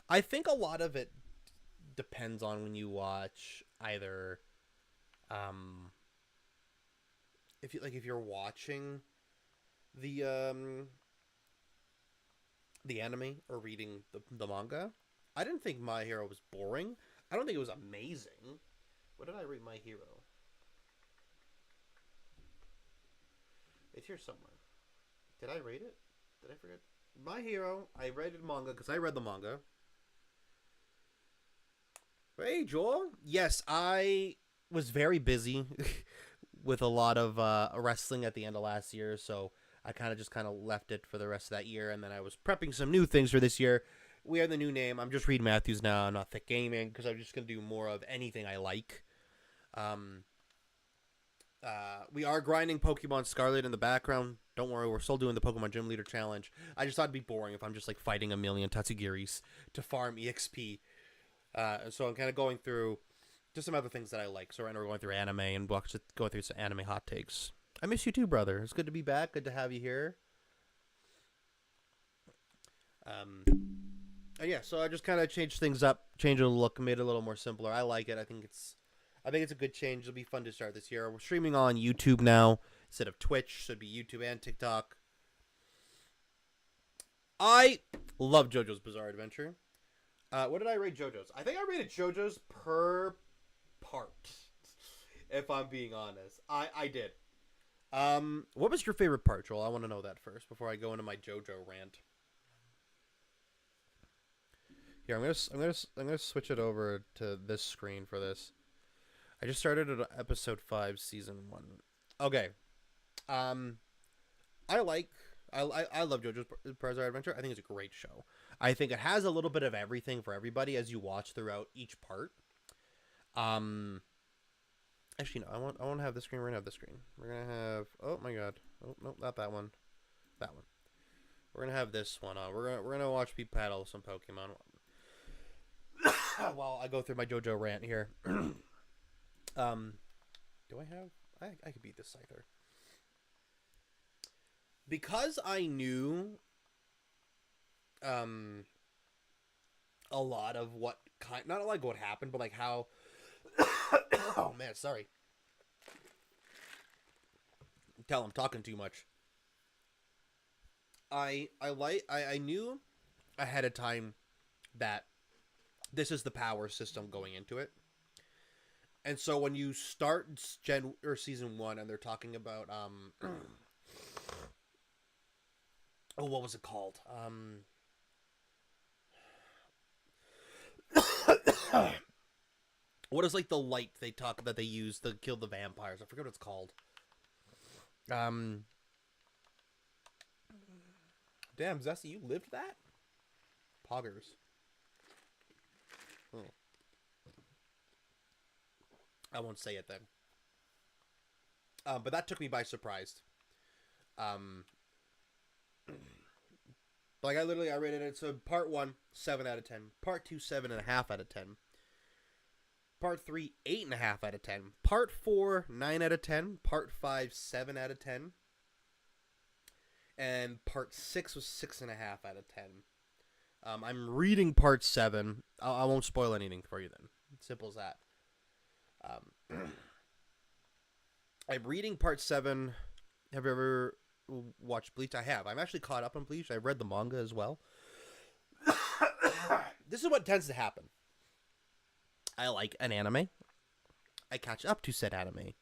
I think a lot of it depends on when you watch either if you're watching the anime or reading the manga. I didn't think My Hero was boring. I don't think it was amazing. What did I read My Hero? It's here somewhere. Did I rate it? Did I forget? My Hero, I rated manga because I read the manga. Hey, Joel. Yes, I was very busy with a lot of wrestling at the end of last year, so I kind of left it for the rest of that year, and then I was prepping some new things for this year. We have the new name. I'm just Reed Matthews now. I'm not Thick Gaming, because I'm just going to do more of anything I like. We are grinding Pokemon Scarlet in the background. Don't worry, we're still doing the Pokemon Gym Leader Challenge. I just thought it'd be boring if I'm just fighting a million Tatsugiris to farm EXP. So I'm kind of going through just some other things that I like. So right now we're going through anime and going through some anime hot takes. I miss you too, brother. It's good to be back. Good to have you here. Yeah, so I just kind of changed things up, changed the look, made it a little more simpler. I like it. I think it's a good change. It'll be fun to start this year. We're streaming on YouTube now instead of Twitch. So it'd be YouTube and TikTok. I love JoJo's Bizarre Adventure. What did I rate JoJo's? I think I rated JoJo's per part, if I'm being honest. I did. What was your favorite part, Joel? I want to know that first before I go into my JoJo rant. Here, I'm gonna switch it over to this screen for this. I just started at episode 5, season 1. Okay. I love JoJo's Bizarre Adventure. I think it's a great show. I think it has a little bit of everything for everybody as you watch throughout each part. Actually, no, I want to have this screen. We're gonna have this screen. We're gonna have. Oh my god. Oh no, not that one. That one. We're gonna have this one on. We're gonna watch me paddle some Pokemon. While I go through my JoJo rant here. Do I have? I could beat this Scyther. Because I knew a lot of not like what happened, but how oh man, sorry. Tell I'm talking too much. I knew ahead of time that this is the power system going into it. And so when you start season 1 and they're talking about what was it called? What is the light that they use to kill the vampires? I forget what it's called. Damn, Zesty, you lived that? Poggers. Oh. I won't say it then. But that took me by surprise. I rated it. So part 1, 7 out of 10. Part 2, 7.5 out of 10. Part 3, 8.5 out of 10. Part 4, 9 out of 10. Part 5, 7 out of 10. And part 6 was 6.5 out of 10. I'm reading part 7. I won't spoil anything for you then. Simple as that. I'm reading part 7. Have you ever watched Bleach? I have. I'm actually caught up on Bleach. I've read the manga as well. This is what tends to happen. I like an anime. I catch up to said anime.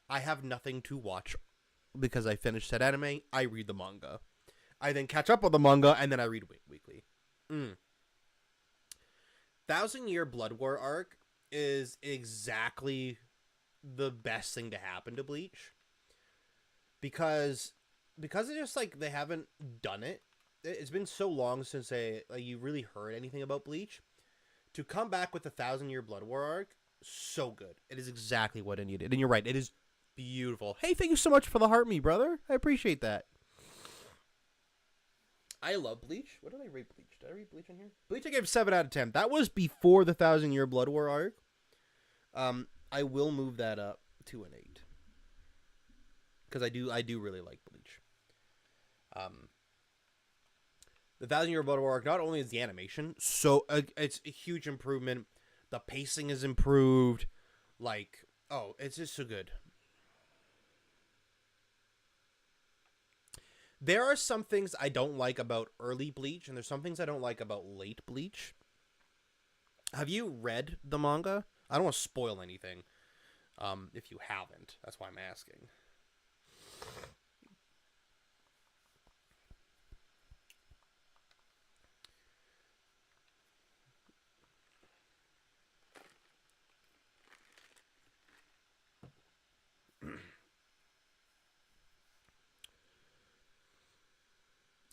I have nothing to watch because I finished said anime. I read the manga. I then catch up on the manga, and then I read weekly. 1,000-Year Blood War arc is exactly the best thing to happen to Bleach. Because it's just like they haven't done it. It's been so long since you really heard anything about Bleach. To come back with the 1,000-Year Blood War arc, so good. It is exactly what it needed. And you're right, it is beautiful. Hey, thank you so much for the heart me, brother. I appreciate that. I love Bleach. What did I rate Bleach? Did I rate Bleach in here? Bleach I gave 7 out of 10. That was before the 1,000-Year Blood War arc. I will move that up to an 8. Because I do really like Bleach. The 1,000-Year Blood War arc, not only is the animation, so it's a huge improvement. The pacing is improved. Like, oh, it's just so good. There are some things I don't like about early Bleach, and there's some things I don't like about late Bleach. Have you read the manga? I don't want to spoil anything. If you haven't, that's why I'm asking.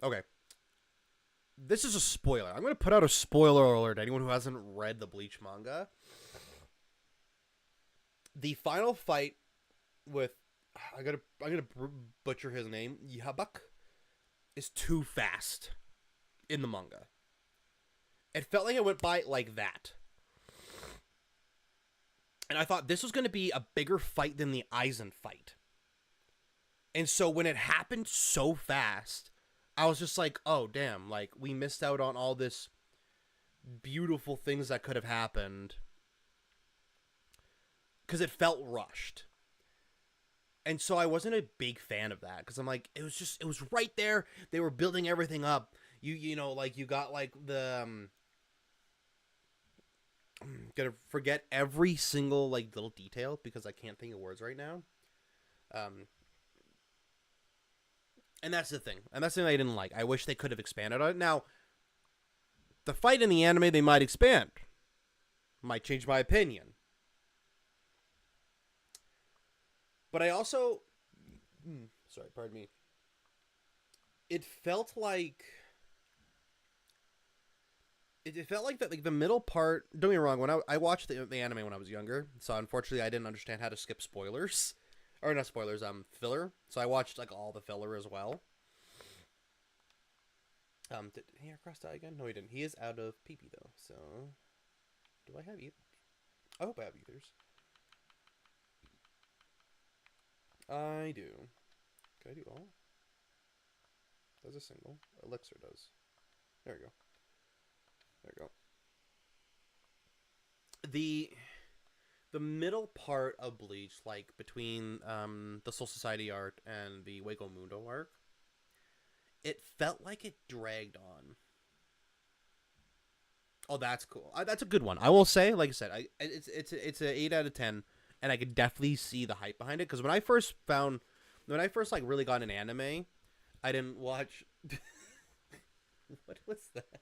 Okay. This is a spoiler. I'm going to put out a spoiler alert to anyone who hasn't read the Bleach manga. The final fight with I'm gonna butcher his name, Yahabak, is too fast in the manga. It felt like it went by like that. And I thought this was going to be a bigger fight than the Aizen fight. And so when it happened so fast, I was just like, oh, damn, like, we missed out on all this beautiful things that could have happened. Because it felt rushed. And so I wasn't a big fan of that. Because I'm like, it was right there. They were building everything up. You know, like, you got, like, the... I'm gonna forget every single, like, little detail because I can't think of words right now. And that's the thing. And that's the thing I didn't like. I wish they could have expanded on it. Now, the fight in the anime, they might expand. Might change my opinion. But I also... sorry, pardon me. It felt like... It felt like that, like the middle part... Don't get me wrong, when I watched the anime when I was younger, so unfortunately I didn't understand how to skip spoilers. Or not spoilers, filler. So I watched, like, all the filler as well. Did he cross die again? No, he didn't. He is out of PP, though, so... Do I have ethers? I hope I have ethers. I do. Can I do all? Does a single. Elixir does. There we go. There we go. The middle part of Bleach, like between the Soul Society arc and the Waco Mundo arc, it felt like it dragged on. Oh, that's cool. That's a good one. I will say, like I said, it's an 8 out of 10, and I could definitely see the hype behind it. Because when I first like really got an anime, I didn't watch. What was that?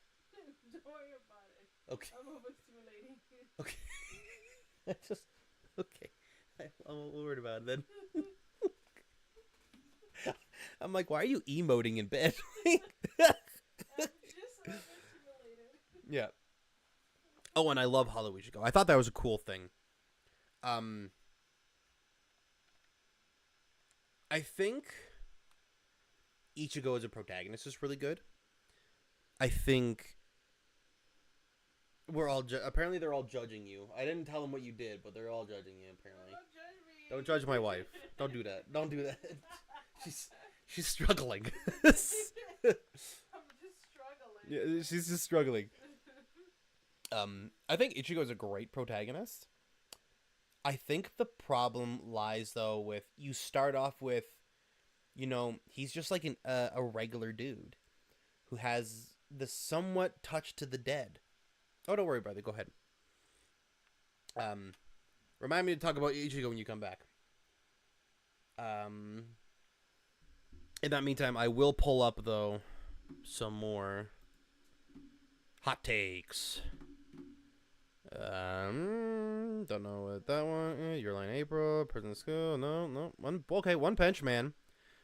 Don't worry about it. Okay. I'm overstimulating. Okay. Just okay. I'm worried about it then. I'm like, why are you emoting in bed? I'm just overstimulated. Yeah. Oh, and I love Hollow Ichigo. I thought that was a cool thing. I think Ichigo as a protagonist is really good. I think we're all apparently they're all judging you. I didn't tell them what you did, but they're all judging you apparently. Don't judge me. Don't judge my wife. Don't do that. Don't do that. She's struggling. I'm just struggling. Yeah, she's just struggling. I think Ichigo is a great protagonist. I think the problem lies though with you start off with, you know, he's just like a regular dude who has the somewhat touch to the dead. Oh, don't worry, brother. Go ahead. Remind me to talk about Ichigo when you come back. In that meantime, I will pull up, though, some more hot takes. Don't know what that one. Your Line April, Prison School. No. Okay, One Punch Man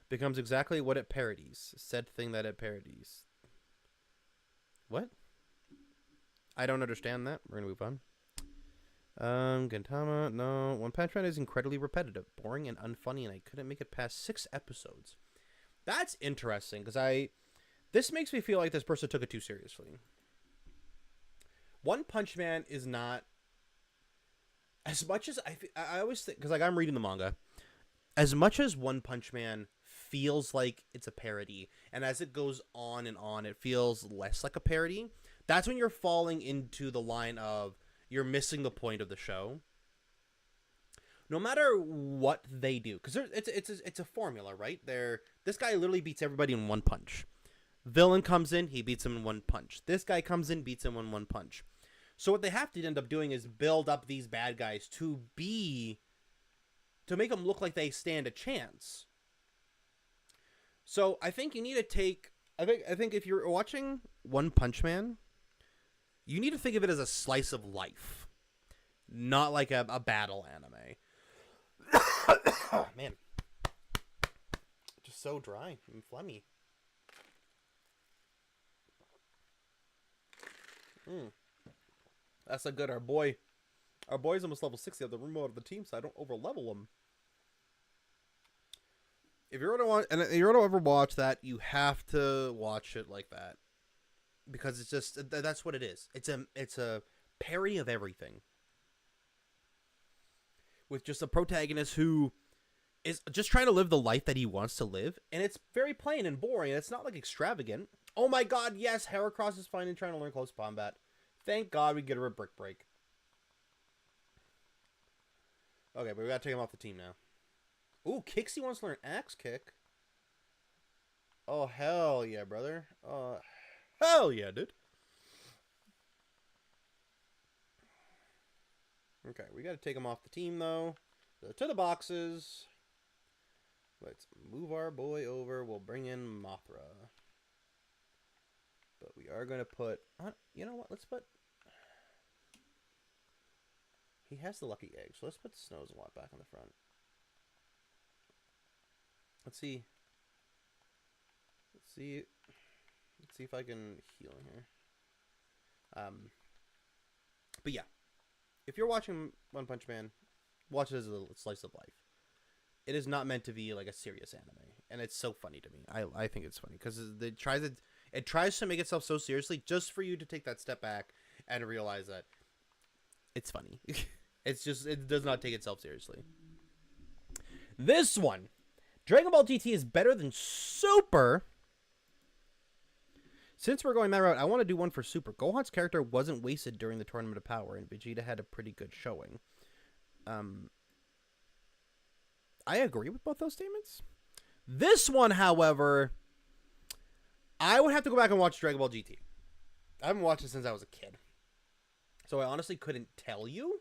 becomes exactly what it parodies. Said thing that it parodies. What? I don't understand that. We're gonna move on. Gintama. No. One Punch Man is incredibly repetitive, boring, and unfunny, and I couldn't make it past 6 episodes. That's interesting because this makes me feel like this person took it too seriously. One Punch Man is not as much as I always think, because like I'm reading the manga, as much as One Punch Man feels like it's a parody, and as it goes on and on, it feels less like a parody. That's when you're falling into the line of you're missing the point of the show. No matter what they do, because it's a formula, right? This guy literally beats everybody in one punch. Villain comes in, he beats him in one punch. This guy comes in, beats him in one punch. So what they have to end up doing is build up these bad guys to make them look like they stand a chance. So I think you need to take. I think if you're watching One Punch Man, you need to think of it as a slice of life, not like a battle anime. Oh, man, just so dry and phlegmy. That's a good. Our boy's almost level 60 of the remote of the team, so I don't over level him. If you're gonna ever watch that, you have to watch it like that, because it's just that's what it is. It's a parody of everything, with just a protagonist who is just trying to live the life that he wants to live, and it's very plain and boring. It's not like extravagant. Oh my god, yes, Heracross is finally trying to learn close combat. Thank God we get a brick break. Okay, but we gotta take him off the team now. Ooh, Kixie wants to learn Axe Kick. Oh, hell yeah, brother. Hell yeah, dude. Okay, we gotta take him off the team, though. So, to the boxes. Let's move our boy over. We'll bring in Mothra. But we are going to put... you know what? Let's put... He has the lucky egg, so let's put Snow's a lot back on the front. Let's see. Let's see if I can heal in here. But yeah. If you're watching One Punch Man, watch it as a slice of life. It is not meant to be like a serious anime. And it's so funny to me. I think it's funny because it tries to make itself so seriously just for you to take that step back and realize that it's funny. It does not take itself seriously. This one, Dragon Ball GT is better than Super. Since we're going that route, I want to do one for Super. Gohan's character wasn't wasted during the Tournament of Power, and Vegeta had a pretty good showing. I agree with both those statements. This one, however, I would have to go back and watch Dragon Ball GT. I haven't watched it since I was a kid. So I honestly couldn't tell you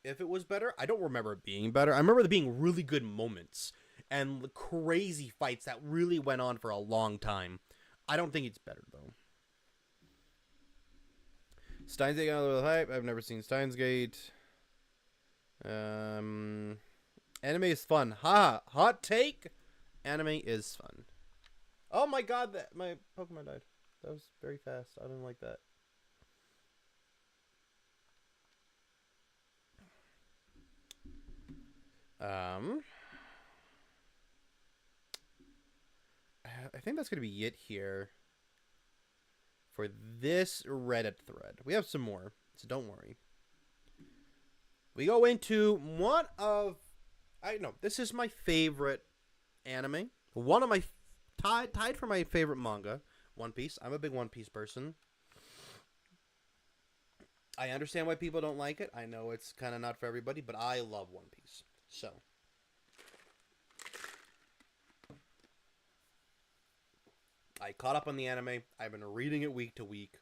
if it was better. I don't remember it being better. I remember there being really good moments and crazy fights that really went on for a long time. I don't think it's better, though. Steins Gate got a little hype. I've never seen Steins Gate. Anime is fun. Ha! Hot take! Anime is fun. Oh my god, my Pokemon died. That was very fast. I didn't like that. I think that's going to be it here for this Reddit thread. We have some more, so don't worry. We go into one of... this is my favorite anime. One of my... Tied for my favorite manga, One Piece. I'm a big One Piece person. I understand why people don't like it. I know it's kind of not for everybody, but I love One Piece. So... I caught up on the anime. I've been reading it week to week.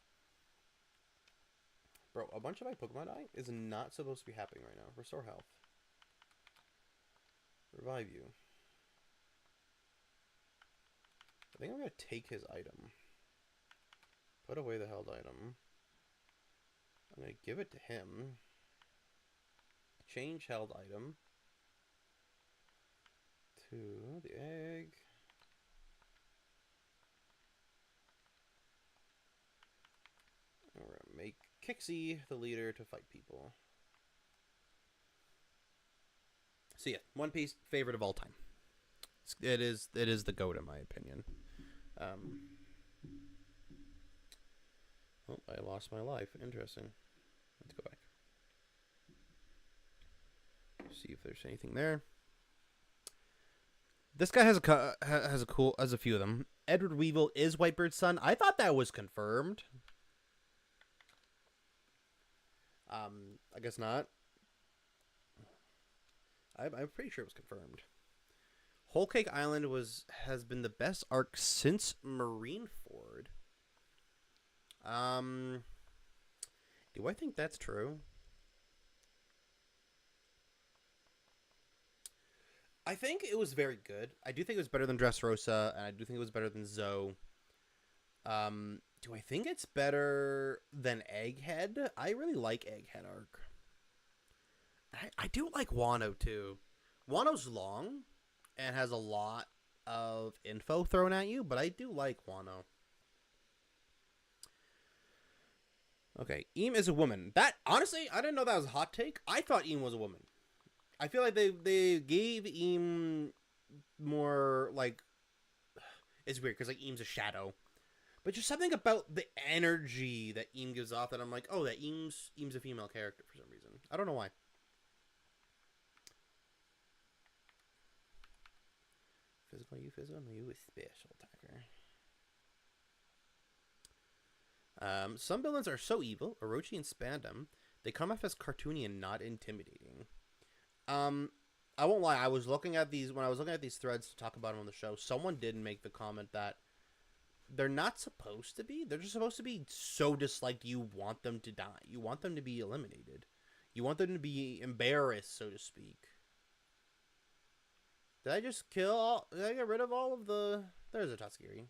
Bro, a bunch of my Pokemon dying is not supposed to be happening right now. Restore health. Revive you. I think I'm going to take his item. Put away the held item. I'm going to give it to him. Change held item. To the egg. And we're going to make Kixie the leader to fight people. So yeah, One Piece favorite of all time. It is the GOAT in my opinion. Oh, I lost my life. Interesting. Let's go back. See if there's anything there. This guy has a few of them. Edward Weevil is Whitebeard's son. I thought that was confirmed. I guess not. I'm pretty sure it was confirmed. Whole Cake Island has been the best arc since Marineford. Do I think that's true? I think it was very good. I do think it was better than Dressrosa, and I do think it was better than Zoe. Do I think it's better than Egghead? I really like Egghead arc. I do like Wano too. Wano's long and has a lot of info thrown at you, but I do like Wano. Okay, Eam is a woman. That, honestly, I didn't know that was a hot take. I thought Eam was a woman. I feel like they gave Eam more, like, it's weird because, like, Eam's a shadow. But just something about the energy that Eam gives off that I'm like, oh, that Eam's a female character for some reason. I don't know why. Physical, you physical, no, you a special attacker. Some villains are so evil, Orochi and Spandam, they come off as cartoony and not intimidating. I won't lie, when I was looking at these threads to talk about them on the show, someone did make the comment that they're not supposed to be. They're just supposed to be so disliked you want them to die. You want them to be eliminated. You want them to be embarrassed, so to speak. Did I just did I get rid of all of the... There's a Tatsuki.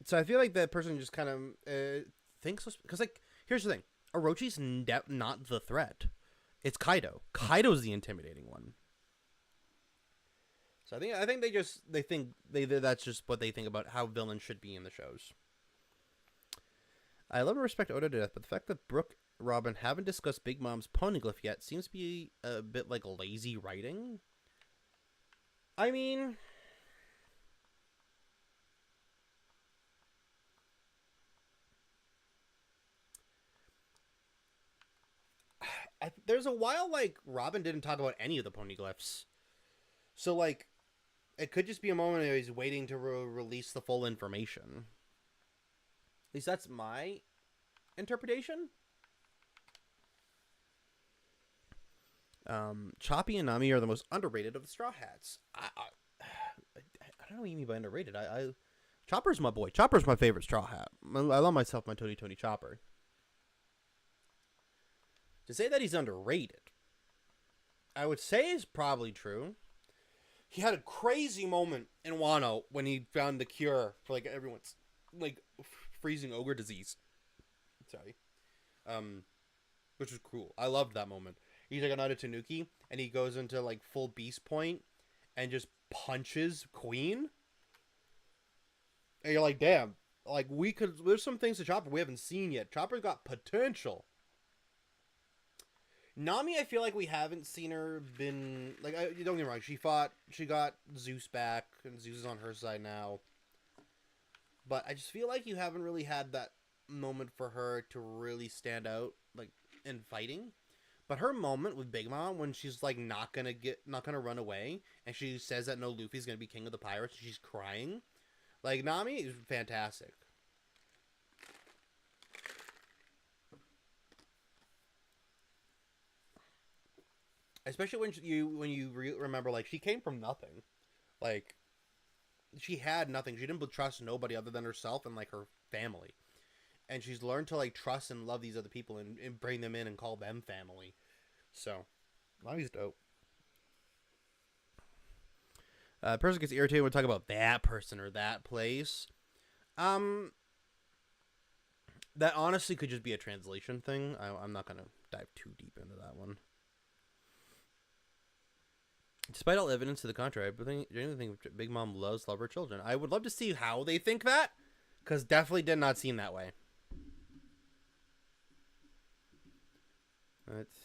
So I feel like that person just kind of thinks... Because, like, here's the thing. Orochi's not the threat. It's Kaido. Kaido's the intimidating one. So I think they think that's just what they think about how villains should be in the shows. I love and respect Oda to death, but the fact that Brooke Robin haven't discussed Big Mom's poneglyph yet seems to be a bit like lazy writing. I mean, there's a while like Robin didn't talk about any of the poneglyphs, so like it could just be a moment where he's waiting to release the full information. At least that's my interpretation. Choppy and Nami are the most underrated of the Straw Hats. I don't know what you mean by underrated. Chopper's my boy. Chopper's my favorite Straw Hat. I love myself my Tony Chopper. To say that he's underrated, I would say is probably true. He had a crazy moment in Wano when he found the cure for like everyone's like freezing ogre disease. Sorry. Which was cool. I loved that moment. He's like another Tanuki, and he goes into like full beast point and just punches Queen. And you're like, damn, like there's some things to Chopper we haven't seen yet. Chopper's got potential. Nami, I feel like we haven't seen her been like. Don't get me wrong. She got Zeus back, and Zeus is on her side now. But I just feel like you haven't really had that moment for her to really stand out, like in fighting. But her moment with Big Mom when she's like not gonna run away, and she says that no, Luffy's gonna be king of the pirates, and she's crying. Like Nami is fantastic. Especially when you remember like she came from nothing, like she had nothing. She didn't trust nobody other than herself and like her family. And she's learned to like trust and love these other people and bring them in and call them family. So, Lonnie's dope. Person gets irritated when we talk about that person or that place. Um, that honestly could just be a translation thing. I'm not gonna dive too deep into that one. Despite all evidence to the contrary, I genuinely think Big Mom love her children. I would love to see how they think that, because definitely did not seem that way. Let's...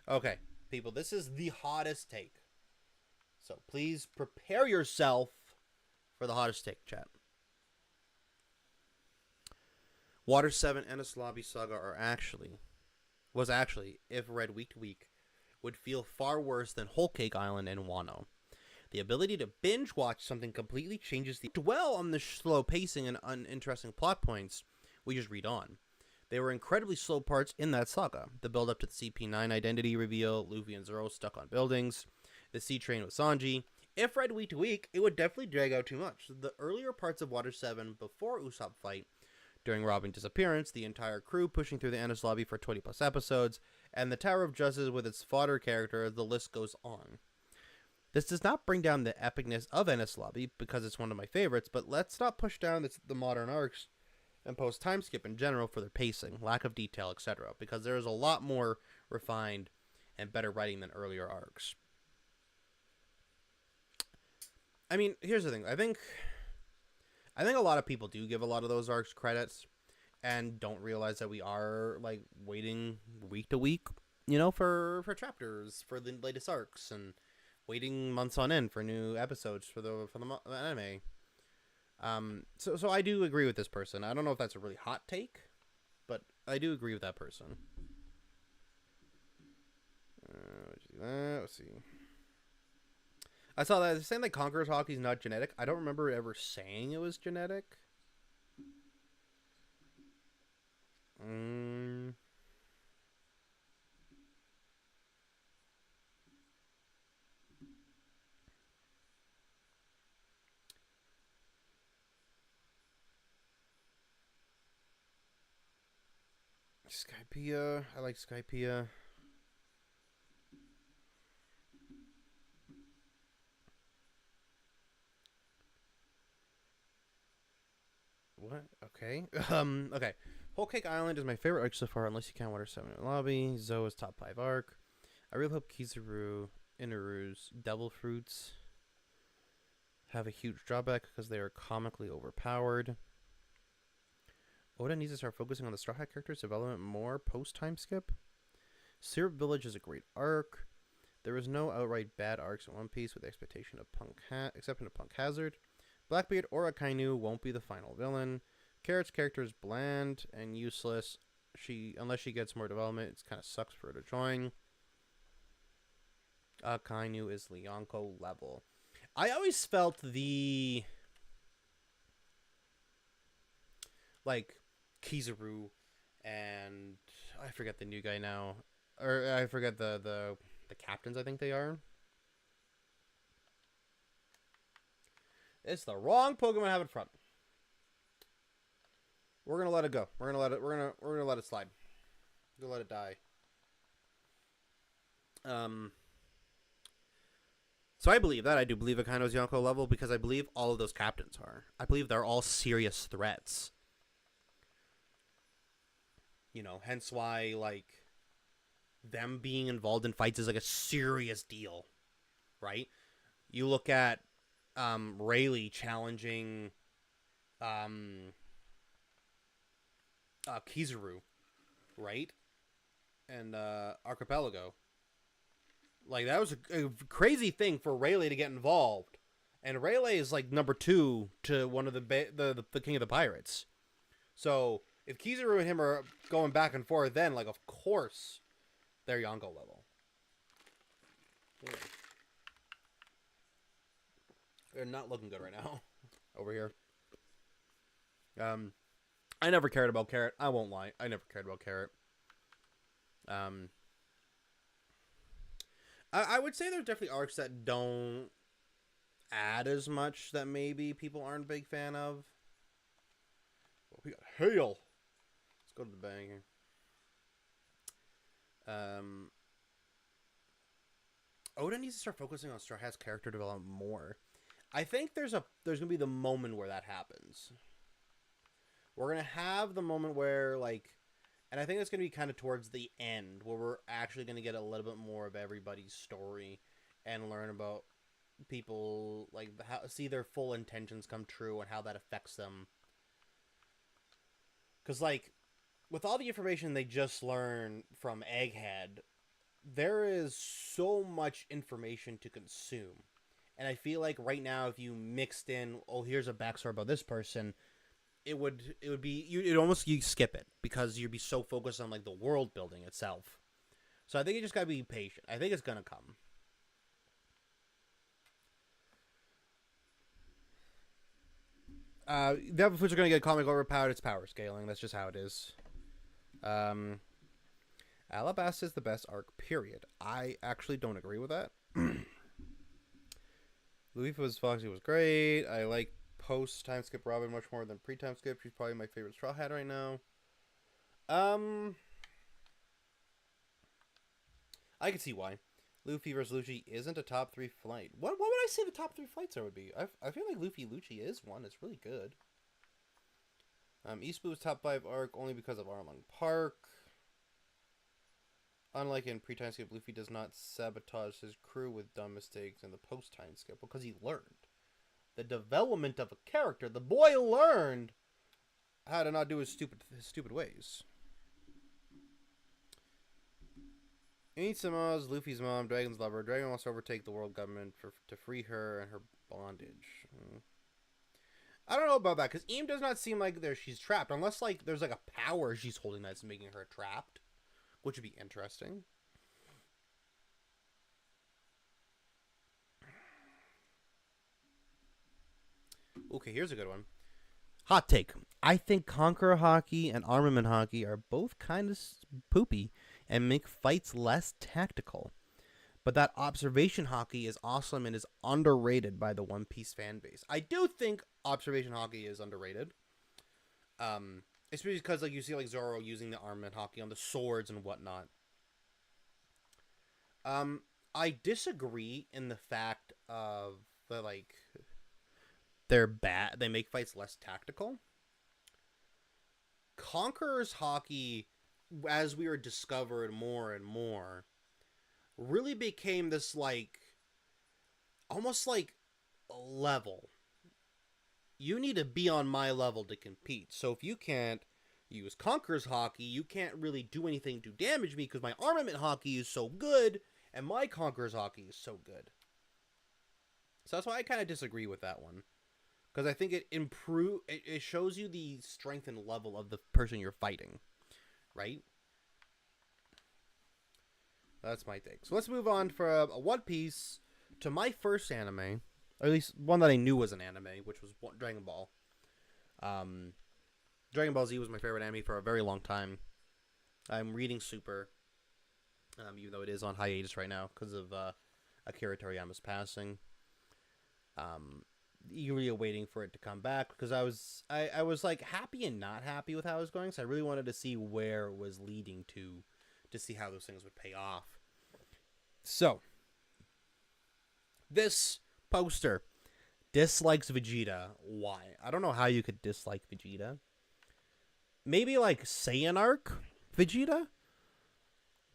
Okay, people, this is the hottest take. So please prepare yourself for the hottest take, chat. Water 7 and a Slobby Saga was actually, if read week to week, would feel far worse than Whole Cake Island and Wano. The ability to binge watch something completely changes the dwell on the slow pacing and uninteresting plot points we just read on. There were incredibly slow parts in that saga. The build up to the CP9 identity reveal, Luffy and Zoro stuck on buildings, the sea train with Sanji. If read week to week, it would definitely drag out too much. The earlier parts of Water 7 before Usopp fight, during Robin's disappearance, the entire crew pushing through the Enies Lobby for 20 plus episodes, and the Tower of Justice with its fodder character, the list goes on. This does not bring down the epicness of Enies Lobby because it's one of my favorites, but let's not push down the modern arcs and post time skip in general for their pacing, lack of detail, etc., because there is a lot more refined and better writing than earlier arcs. I mean, here's the thing. I think a lot of people do give a lot of those arcs credits and don't realize that we are like waiting week to week, for chapters for the latest arcs and waiting months on end for new episodes for the anime. So I do agree with this person. I don't know if that's a really hot take, but I do agree with that person. Let's see. I saw that saying that Conqueror's hockey is not genetic. I don't remember ever saying it was genetic. Skypea. I like Skypea. What? Okay. Okay. Whole Cake Island is my favorite arc so far, unless you count Water 7 in Lobby. Zoa's top 5 arc. I really hope Kizaru, Inaru's Devil Fruits have a huge drawback because they are comically overpowered. Oda needs to start focusing on the Straw Hat character's development more post-time skip. Syrup Village is a great arc. There is no outright bad arcs in One Piece with the expectation of exception of Punk Hazard. Blackbeard or Akainu won't be the final villain. Carrot's character is bland and useless. Unless she gets more development, it kind of sucks for her to join. Akainu is Leonko level. I always felt the Kizaru and I forget the new guy now, or I forget the captains. I think they are. It's the wrong Pokemon I have in front. We're gonna let it go. We're gonna let it slide. We're gonna let it die. So I believe that. I do believe Akaino's Yonko level because I believe all of those captains are. I believe they're all serious threats. Hence why, them being involved in fights is, a serious deal. Right? You look at, Rayleigh challenging, Kizaru. Right? And, Archipelago. That was a crazy thing for Rayleigh to get involved. And Rayleigh is, number 2 to one of the King of the Pirates. So, if Kizaru and him are going back and forth, then, of course, they're Yonko level. Yeah. They're not looking good right now. Over here. I never cared about Carrot. I won't lie. I never cared about Carrot. I would say there's definitely arcs that don't add as much that maybe people aren't a big fan of. Oh, we got hail. Let's go to the bag here. Oda needs to start focusing on Straw Hat's character development more. I think there's gonna be the moment where that happens. We're gonna have the moment where and I think it's gonna be kind of towards the end where we're actually gonna get a little bit more of everybody's story and learn about people see their full intentions come true and how that affects them. Because with all the information they just learned from Egghead, there is so much information to consume. And I feel like right now, if you mixed in, oh, here's a backstory about this person, it would be you skip it because you'd be so focused on the world building itself. So I think you just gotta be patient. I think it's gonna come. Devil Fruits are gonna get comic overpowered. It's power scaling. That's just how it is. Alabasta is the best arc, period. I actually don't agree with that. Foxy was great. I like post time skip Robin much more than pre time skip. She's probably my favorite Straw Hat right now. I can see why. Luffy versus Lucci isn't a top 3 flight. What would I say the top 3 flights there would be? I feel like Luffy Lucci is one. It's really good. East Blue's top 5 arc only because of Arlong Park. Unlike in pre-time skip, Luffy does not sabotage his crew with dumb mistakes in the post-time skip because he learned. The development of a character, the boy learned how to not do his stupid ways. Initsama's Luffy's mom, Dragon's lover. Dragon wants to overtake the world government to free her and her bondage. I don't know about that because Eam does not seem like she's trapped unless there's a power she's holding that's making her trapped. Which would be interesting. Okay, here's a good one. Hot take. I think Conqueror Hockey and Armament Hockey are both kind of poopy and make fights less tactical. But that Observation Hockey is awesome and is underrated by the One Piece fan base. I do think Observation Hockey is underrated. Especially because you see Zoro using the Armament Hockey on the swords and whatnot. I disagree in the fact of that they're bad. They make fights less tactical. Conqueror's Hockey, as we were discovered more and more, really became this almost level. You need to be on my level to compete. So if you can't use Conqueror's Hockey, you can't really do anything to damage me because my Armament Hockey is so good and my Conqueror's Hockey is so good. So that's why I kind of disagree with that one. Because I think it shows you the strength and level of the person you're fighting. Right? That's my take. So let's move on from One Piece to my first anime. Or at least one that I knew was an anime, which was Dragon Ball. Dragon Ball Z was my favorite anime for a very long time. I'm reading Super, even though it is on hiatus right now because of Akira Toriyama's passing. Eagerly waiting for it to come back because I was happy and not happy with how it was going, so I really wanted to see where it was leading to see how those things would pay off. So, this poster dislikes Vegeta. Why? I don't know how you could dislike Vegeta. Maybe Saiyan arc Vegeta?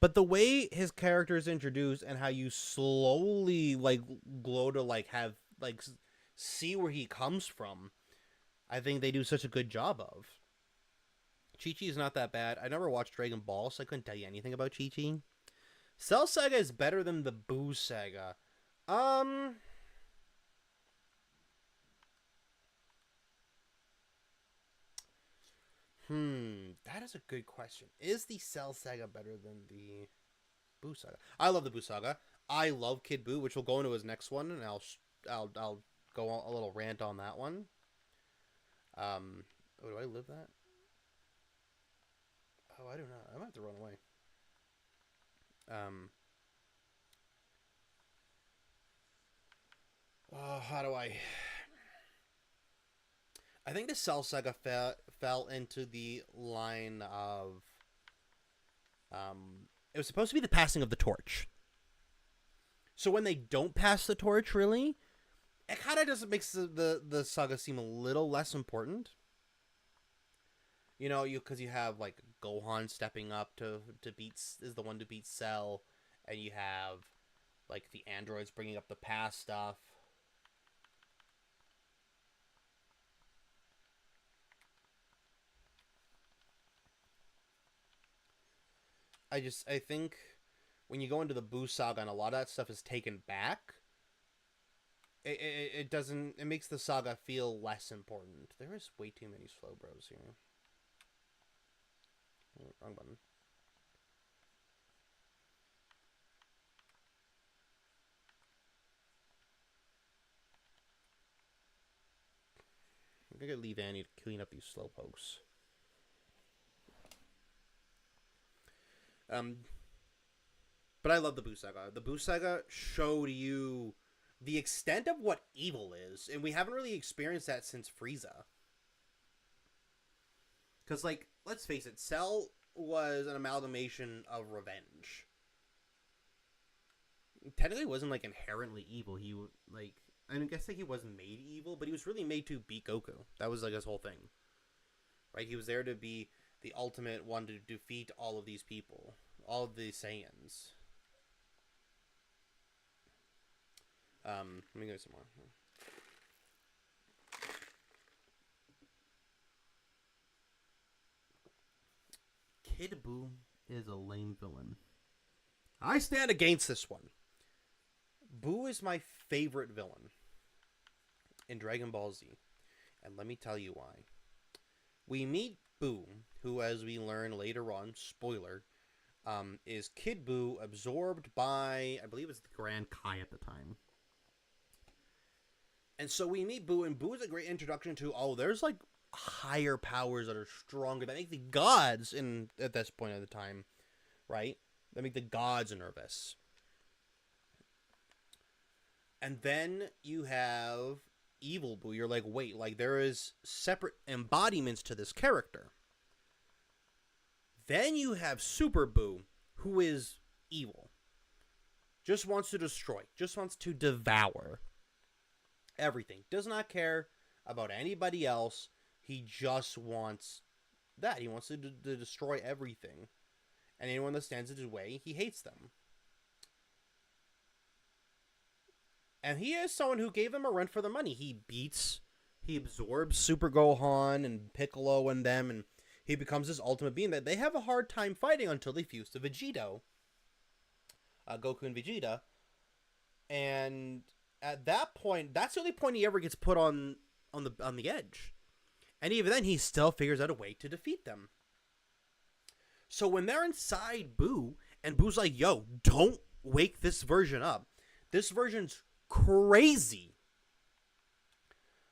But the way his character is introduced and how you slowly glow to have see where he comes from, I think they do such a good job of. Chi-Chi is not that bad. I never watched Dragon Ball, so I couldn't tell you anything about Chi-Chi. Cell Saga is better than the Boo Saga. That is a good question. Is the Cell Saga better than the Boo Saga? I love the Boo Saga. I love Kid Boo, which will go into his next one, and I'll go a little rant on that one. Oh, do I live that? Oh, I do not. I might have to run away. How do I think the Cell Saga fell into the line of it was supposed to be the passing of the torch. So when they don't pass the torch, really, it kind of just makes the saga seem a little less important. You know, because you have like Gohan stepping up to beat is the one to beat Cell, and you have like the androids bringing up the past stuff. I think when you go into the Buu saga and a lot of that stuff is taken back, it doesn't, it makes the saga feel less important. There is way too many slow bros here. Wrong button. I'm gonna leave Annie to clean up these slow pokes. But I love the Buu saga. The Buu saga showed you the extent of what evil is, and we haven't really experienced that since Frieza. Because, like, let's face it, Cell was an amalgamation of revenge. Technically, he wasn't, like, inherently evil. He, like, I guess, like, he wasn't made evil, but he was really made to beat Goku. That was, like, his whole thing. Right? He was there to be the ultimate one to defeat all of these people. All of the Saiyans. Let me go some more. Kid Buu is a lame villain. I stand against this one. Buu is my favorite villain in Dragon Ball Z. And let me tell you why. We meet Buu, who, as we learn later on, spoiler, is Kid Buu absorbed by, I believe it's the Grand Kai at the time. And so we meet Buu, and Buu is a great introduction to, oh, there's like higher powers that are stronger, that make the gods at this point of the time, right? That make the gods nervous. And then you have evil Buu. You're like, wait, like there is separate embodiments to this character. Then you have Super Buu, who is evil. Just wants to destroy. Just wants to devour everything. Does not care about anybody else. He just wants that. He wants to destroy everything. And anyone that stands in his way, he hates them. And he is someone who gave him a run for the money. He absorbs Super Gohan and Piccolo and them, and he becomes this ultimate being that they have a hard time fighting until they fuse to Vegito. Goku and Vegeta. And at that point, that's the only point he ever gets put on the edge. And even then, he still figures out a way to defeat them. So when they're inside Buu, and Buu's like, yo, don't wake this version up. This version's crazy.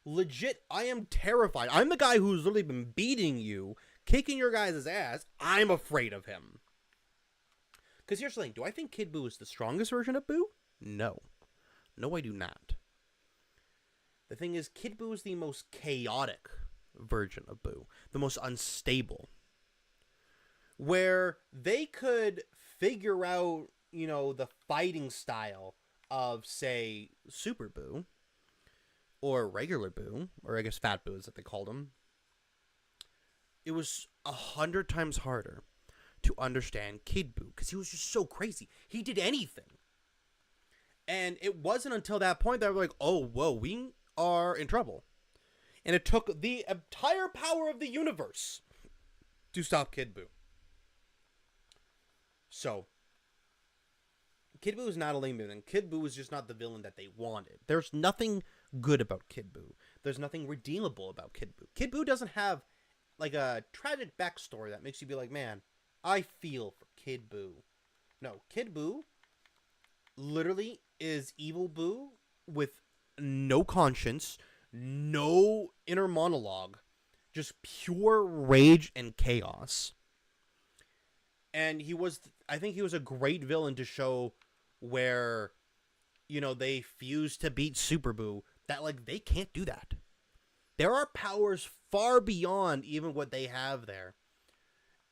Legit, I am terrified. I'm the guy who's literally been beating you, kicking your guys' ass. I'm afraid of him. Because here's the thing. Do I think Kid Buu is the strongest version of Buu? No. No, I do not. The thing is, Kid Buu is the most chaotic version of Buu. The most unstable. Where they could figure out, you know, the fighting style of, say, Super Buu. Or regular Buu. Or I guess Fat Buu is what they called him. It was 100 times harder to understand Kid Buu. Because he was just so crazy. He did anything. And it wasn't until that point that we were like, oh, whoa, we are in trouble. And it took the entire power of the universe to stop Kid Buu. So, Kid Buu is not a lame villain. Kid Buu is just not the villain that they wanted. There's nothing good about Kid Buu. There's nothing redeemable about Kid Buu. Kid Buu doesn't have, like, a tragic backstory that makes you be like, man, I feel for Kid Buu. No, Kid Buu literally is evil Buu with no conscience, no inner monologue, just pure rage and chaos. And I think he was a great villain to show where, they fuse to beat Super Boo, that, like, they can't do that. There are powers far beyond even what they have there.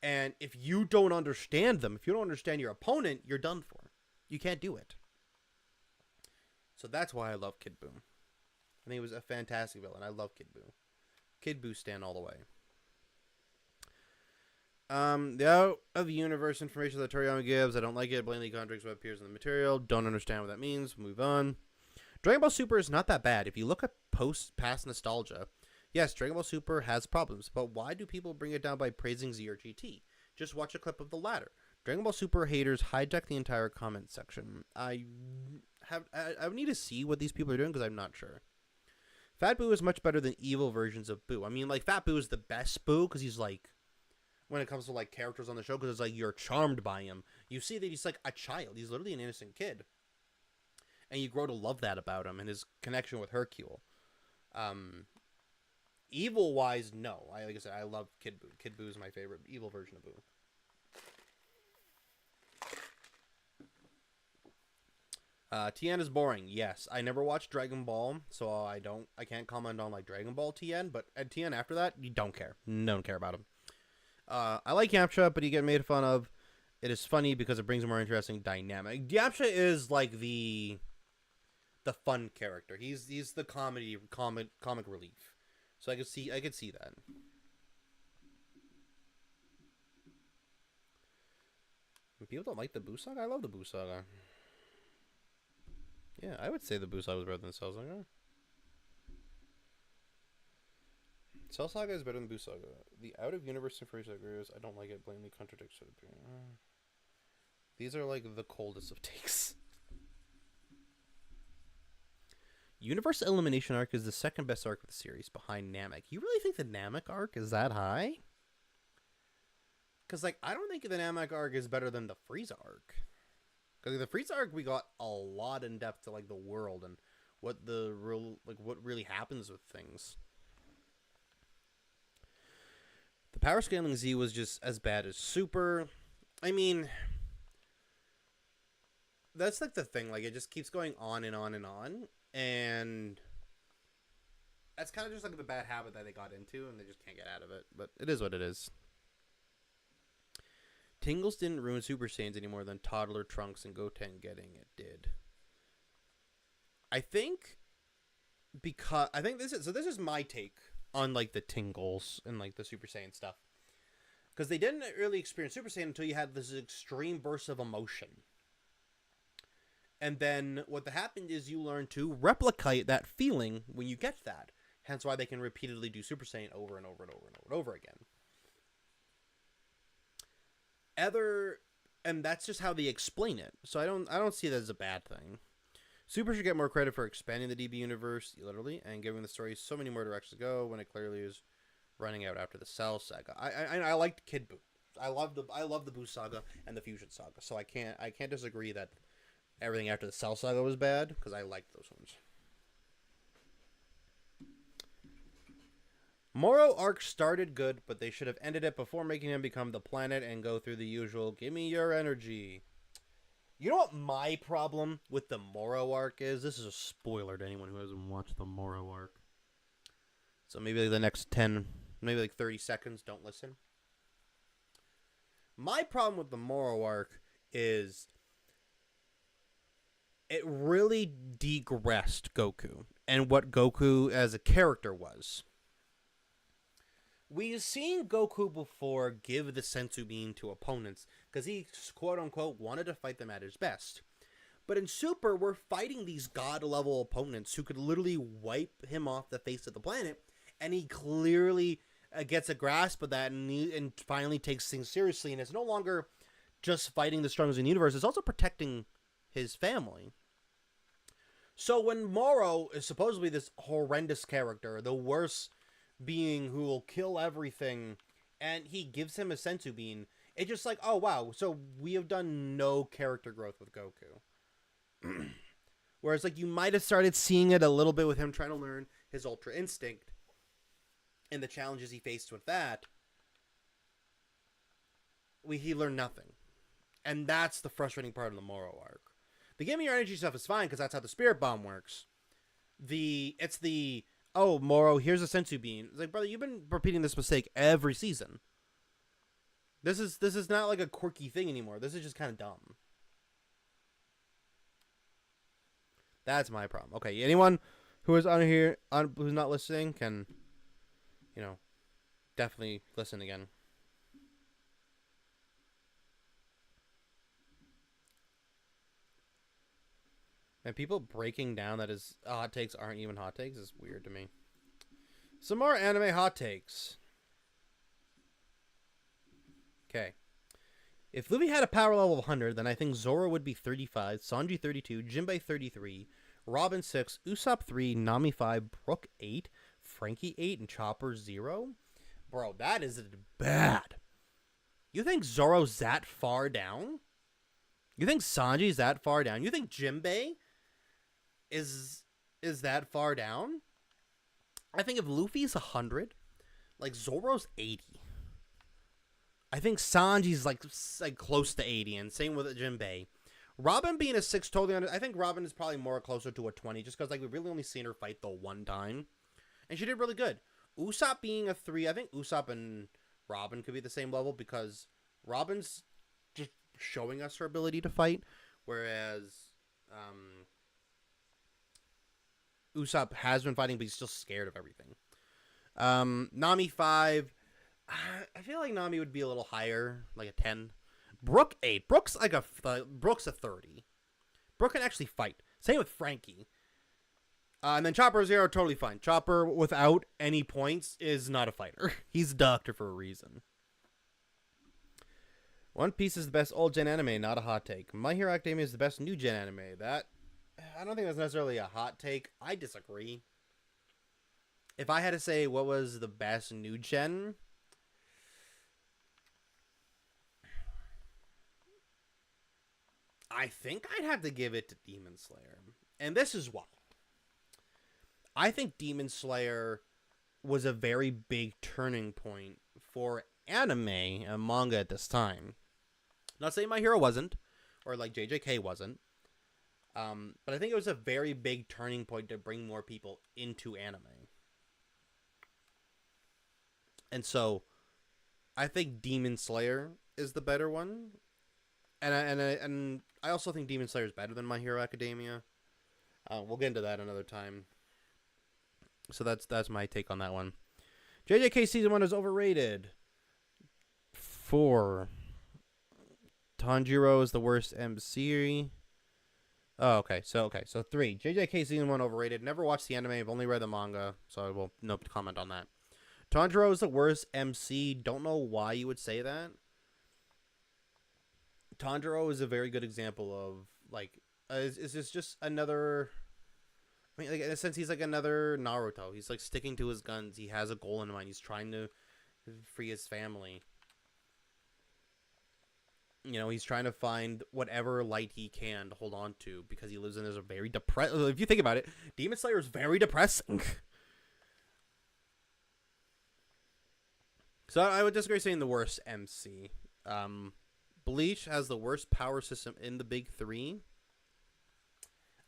And if you don't understand them, if you don't understand your opponent, you're done for. You can't do it. So that's why I love Kid Boo. I think he was a fantastic villain. I love Kid Boo. Kid Boo stand all the way. The out of the universe information that Toriyama gives, I don't like it. Blatantly contradicts what appears in the material. Don't understand what that means. Move on. Dragon Ball Super is not that bad. If you look at past nostalgia, yes, Dragon Ball Super has problems, but why do people bring it down by praising Z or GT? Just watch a clip of the latter. Dragon Ball Super haters hijack the entire comment section. I need to see what these people are doing because I'm not sure. Fat Boo is much better than evil versions of Boo. I mean, like, Fat Boo is the best Boo because he's, like, when it comes to, like, characters on the show, because it's like you're charmed by him. You see that he's, like, a child. He's literally an innocent kid. And you grow to love that about him and his connection with Hercule. Evil-wise, no. Like I said, I love Kid Boo. Kid Boo is my favorite evil version of Boo. Tien is boring. Yes, I never watched Dragon Ball, so I can't comment on, like, Dragon Ball Tien, but at Tien after that, you don't care. Don't care about him. I like Yamcha, but he get made fun of. It is funny because it brings a more interesting dynamic. Yamcha is like the fun character. He's the comic relief. So I could see that. People don't like the Boo Saga. I love the Boo Saga. Yeah, I would say the Boo Saga was better than Cell Saga. Cell Saga is better than Boo Saga. The out-of-universe information I don't like it. Blatantly contradicts it. These are, like, the coldest of takes. Universe Elimination Arc is the second best arc of the series, behind Namek. You really think the Namek arc is that high? Because, like, I don't think the Namek arc is better than the Frieza arc. Because the Frieza arc, we got a lot in depth to, like, the world and what what really happens with things. The power scaling Z was just as bad as Super. I mean, that's, like, the thing. Like, it just keeps going on and on and on. And that's kind of just, like, the bad habit that they got into, and they just can't get out of it. But it is what it is. Tingles didn't ruin Super Saiyans any more than Toddler, Trunks, and Goten getting it did. I think this is my take on, like, the Tingles and, like, the Super Saiyan stuff. Because they didn't really experience Super Saiyan until you had this extreme burst of emotion. And then what happened is you learn to replicate that feeling when you get that. Hence why they can repeatedly do Super Saiyan over and over and over and over and over again. And that's just how they explain it. So I don't see that as a bad thing. Super should get more credit for expanding the DB universe, literally, and giving the story so many more directions to go when it clearly is running out after the Cell Saga. I liked Kid Boo. I love the Boo Saga and the Fusion Saga. So I can't disagree that everything after the Cell Saga was bad, because I liked those ones. Moro arc started good, but they should have ended it before making him become the planet and go through the usual "give me your energy." You know what my problem with the Moro arc is? This is a spoiler to anyone who hasn't watched the Moro arc. So maybe like the next 10, maybe like 30 seconds, don't listen. My problem with the Moro arc is it really degressed Goku and what Goku as a character was. We've seen Goku before give the Senzu Bean to opponents because he, quote-unquote, wanted to fight them at his best. But in Super, we're fighting these god-level opponents who could literally wipe him off the face of the planet, and he clearly gets a grasp of that and finally takes things seriously, and it's no longer just fighting the strongest in the universe, it's also protecting his family. So when Moro is supposedly this horrendous character, the worst being who will kill everything, and he gives him a Senzu Bean, it's just like, oh wow, so we have done no character growth with Goku. Whereas, like, you might have started seeing it a little bit with him trying to learn his Ultra Instinct and the challenges he faced with that. He learned nothing. And that's the frustrating part of the Moro arc. The give me your energy stuff is fine because that's how the spirit bomb works. Oh, Moro, here's a sensu bean. It's like, brother, you've been repeating this mistake every season. This is not like a quirky thing anymore. This is just kind of dumb. That's my problem. Okay, anyone who is on here who's not listening can, definitely listen again. And people breaking down that his hot takes aren't even hot takes is weird to me. Some more anime hot takes. Okay. If Luffy had a power level of 100, then I think Zoro would be 35, Sanji 32, Jinbei 33, Robin 6, Usopp 3, Nami 5, Brook 8, Frankie 8, and Chopper 0? Bro, that is bad. You think Zoro's that far down? You think Sanji's that far down? You think Jinbei is that far down? I think if Luffy's 100, like Zoro's 80. I think Sanji's like close to 80, and same with Jinbei. Robin being a 6 totally under. I think Robin is probably more closer to a 20, just because like we've really only seen her fight the one time, and she did really good. Usopp being a 3, I think Usopp and Robin could be the same level because Robin's just showing us her ability to fight, whereas Usopp has been fighting, but he's still scared of everything. Nami 5. I feel like Nami would be a little higher, like a 10. Brook 8. Brook's a 30. Brook can actually fight. Same with Frankie. And then Chopper 0, totally fine. Chopper, without any points, is not a fighter. He's a doctor for a reason. One Piece is the best old-gen anime, not a hot take. My Hero Academia is the best new-gen anime. I don't think that's necessarily a hot take. I disagree. If I had to say what was the best new-gen, I think I'd have to give it to Demon Slayer. And this is why. I think Demon Slayer was a very big turning point for anime and manga at this time. Not saying My Hero wasn't, or like JJK wasn't. But I think it was a very big turning point to bring more people into anime. And so, I think Demon Slayer is the better one. And I also think Demon Slayer is better than My Hero Academia. We'll get into that another time. So that's my take on that one. JJK Season 1 is overrated. 4. Tanjiro is the worst MC. Oh, okay. So 3. JJK Season 1 overrated. Never watched the anime. I've only read the manga, so I will no comment on that. Tanjiro is the worst MC. Don't know why you would say that. Tanjiro is a very good example of, like, is this just another... I mean, like, in a sense, he's like another Naruto. He's, like, sticking to his guns. He has a goal in mind. He's trying to free his family. You know, he's trying to find whatever light he can to hold on to because he lives in a very depressed... If you think about it, Demon Slayer is very depressing. So I would disagree saying the worst MC. Bleach has the worst power system in the big 3.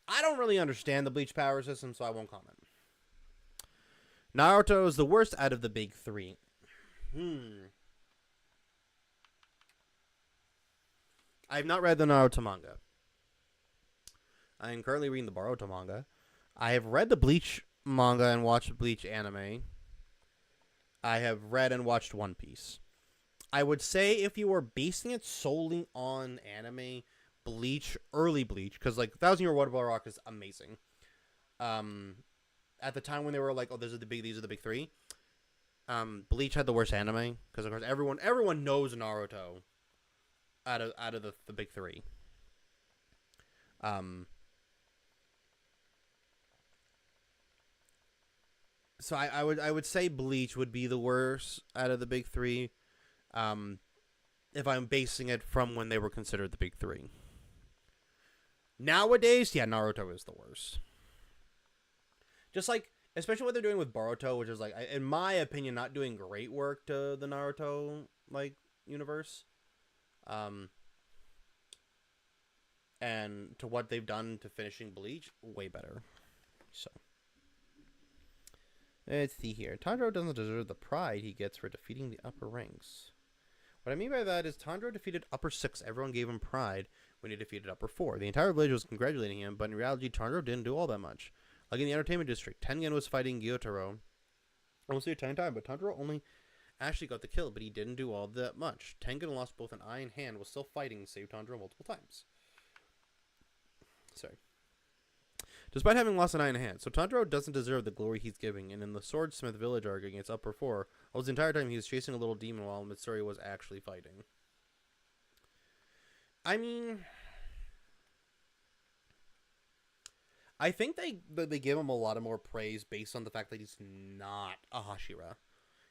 I don't really understand the Bleach power system, so I won't comment. Naruto is the worst out of the big 3. I have not read the Naruto manga. I am currently reading the Boruto manga. I have read the Bleach manga and watched Bleach anime. I have read and watched One Piece. I would say if you were basing it solely on anime, Bleach, early Bleach, because like 1,000 Year Water Rock is amazing. At the time when they were like, oh, these are the big 3. Bleach had the worst anime because of course everyone knows Naruto out of the big 3. So I would say Bleach would be the worst out of the big 3. If I'm basing it from when they were considered the big 3. Nowadays, yeah, Naruto is the worst. Just like, especially what they're doing with Boruto, which is like, in my opinion, not doing great work to the Naruto like universe. And and to what they've done to finishing Bleach, way better. So let's see here. Tanjiro doesn't deserve the pride he gets for defeating the upper ranks. What I mean by that is Tanjiro defeated upper 6. Everyone gave him pride when he defeated upper 4. The entire village was congratulating him, but in reality, Tanjiro didn't do all that much. Like in the entertainment district, Tengen was fighting Gyotaro almost the entire time, but Tanjiro only actually got the kill, but he didn't do all that much. Tengen lost both an eye and hand, was still fighting and saved Tanjiro multiple times. Sorry. Despite having lost an eye and a hand, so Tanjiro doesn't deserve the glory he's giving, and in the Swordsmith village arc against Upper 4, almost the entire time he was chasing a little demon while Mitsuri was actually fighting. I mean, I think they give him a lot of more praise based on the fact that he's not a Hashira.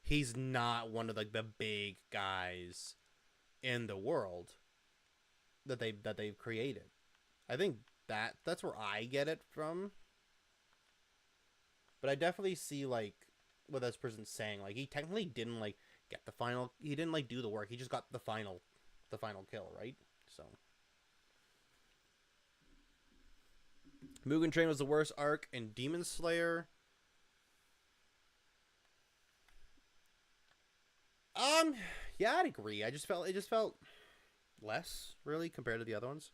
He's not one of like the big guys in the world that they've created. I think that's where I get it from. But I definitely see like what this person's saying. Like he technically didn't like get the final. He didn't like do the work. He just got the final kill, right? So Mugen Train was the worst arc, and Demon Slayer. Yeah, I'd agree. It just felt less really compared to the other ones.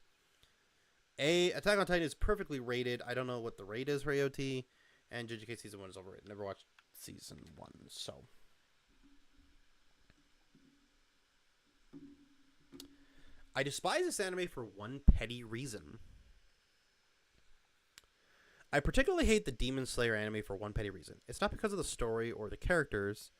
Attack on Titan is perfectly rated. I don't know what the rate is for AOT, and JJK season 1 is overrated. Never watched season 1, so. I despise this anime for one petty reason. I particularly hate the Demon Slayer anime for one petty reason. It's not because of the story or the characters.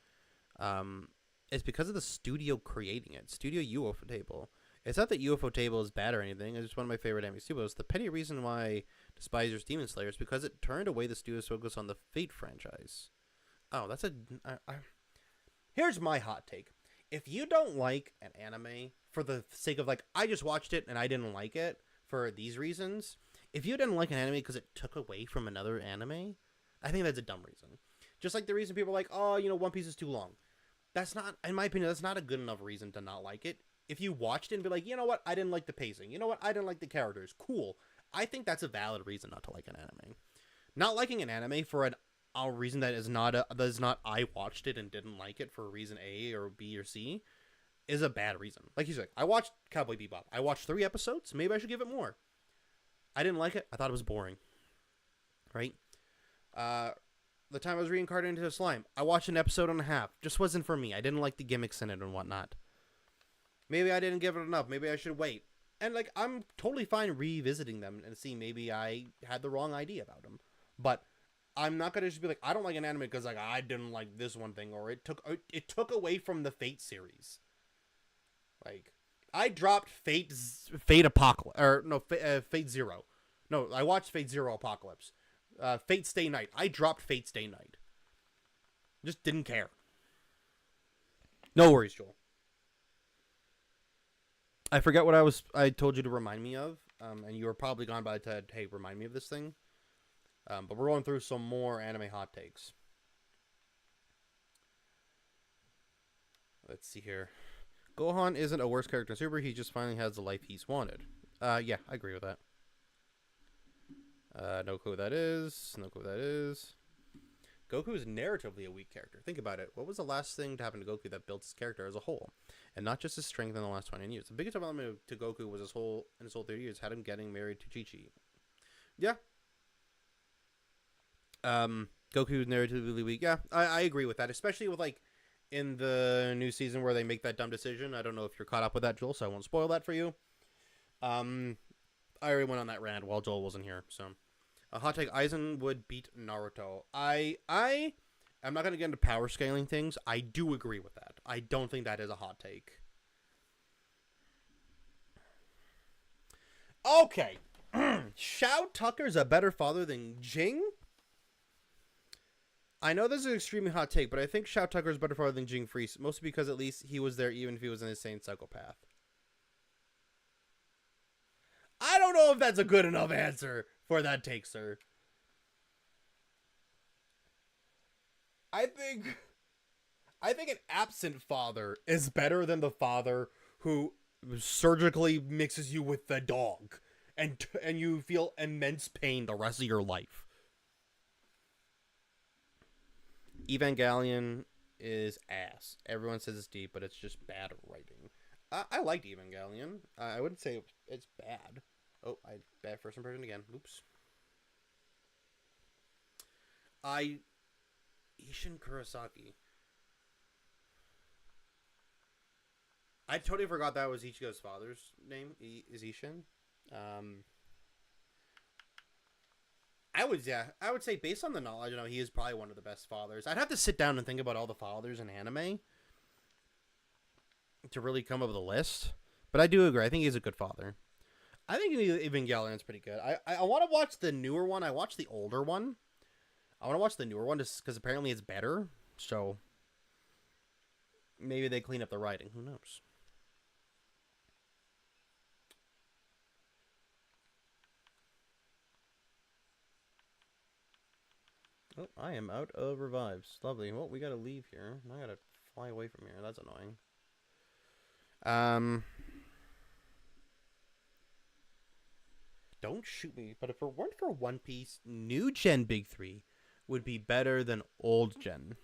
It's because of the studio creating it. Studio UFO Table. It's not that UFO Table is bad or anything. It's just one of my favorite anime studios. The petty reason why I despise Demon Slayer is because it turned away the studio's focus on the Fate franchise. Oh, that's Here's my hot take. If you don't like an anime for the sake of like, I just watched it and I didn't like it for these reasons. If you didn't like an anime because it took away from another anime, I think that's a dumb reason. Just like the reason people are like, oh, One Piece is too long. That's not, in my opinion, that's not a good enough reason to not like it. If you watched it and be like, you know what, I didn't like the pacing. You know what, I didn't like the characters. Cool. I think that's a valid reason not to like an anime. Not liking an anime for a reason that is not I watched it and didn't like it for a reason A or B or C is a bad reason. Like you said, I watched Cowboy Bebop. I watched 3 episodes. Maybe I should give it more. I didn't like it. I thought it was boring. Right? The time I was reincarnated into a slime, I watched an episode and a half. Just wasn't for me. I didn't like the gimmicks in it and whatnot. Maybe I didn't give it enough. Maybe I should wait. And like, I'm totally fine revisiting them and seeing maybe I had the wrong idea about them. But I'm not gonna just be like, I don't like an anime because like I didn't like this one thing, or it took away from the Fate series. Like, I dropped Fate Apocalypse, or no, Fate Zero. No, I watched Fate Zero Apocalypse. Fate Stay Night. I dropped Fate Stay Night. Just didn't care. No worries, Joel. I forget what I told you to remind me of, and you were probably gone by the time, hey, remind me of this thing. But we're going through some more anime hot takes. Let's see here. Gohan isn't a worse character in Super. He just finally has the life he's wanted. Yeah, I agree with that. No clue who that is. No clue who that is. Goku is narratively a weak character. Think about it. What was the last thing to happen to Goku that built his character as a whole? And not just his strength in the last 20 years. The biggest development to Goku was his whole 30 years had him getting married to Chi-Chi. Yeah. Goku is narratively weak. Yeah, I agree with that. Especially with like in the new season where they make that dumb decision. I don't know if you're caught up with that, Joel, so I won't spoil that for you. I already went on that rant while Joel wasn't here, so. A hot take, Aizen would beat Naruto. I'm not going to get into power scaling things. I do agree with that. I don't think that is a hot take. Okay. Shao Tucker's a better father than Jing? I know this is an extremely hot take, but I think Shao Tucker is better father than Jing Freeze, mostly because at least he was there even if he was an insane psychopath. I don't know if that's a good enough answer for that take, sir. I think an absent father is better than the father who surgically mixes you with the dog and you feel immense pain the rest of your life. Evangelion is ass. Everyone says it's deep, but it's just bad writing. I liked Evangelion. I wouldn't say it's bad. Oh, I bad first impression again. Oops. Ishin Kurosaki. I totally forgot that was Ichigo's father's name. Is Ishin. I would say based on the knowledge, he is probably one of the best fathers. I'd have to sit down and think about all the fathers in anime to really come up with a list. But I do agree. I think he's a good father. I think Evangelion's pretty good. I want to watch the newer one. I watched the older one. I want to watch the newer one just because apparently it's better. So maybe they clean up the writing. Who knows? Oh, I am out of revives. Lovely. Well, we gotta leave here. I gotta fly away from here. That's annoying. Don't shoot me. But if it weren't for One Piece, new gen Big 3 would be better than old gen.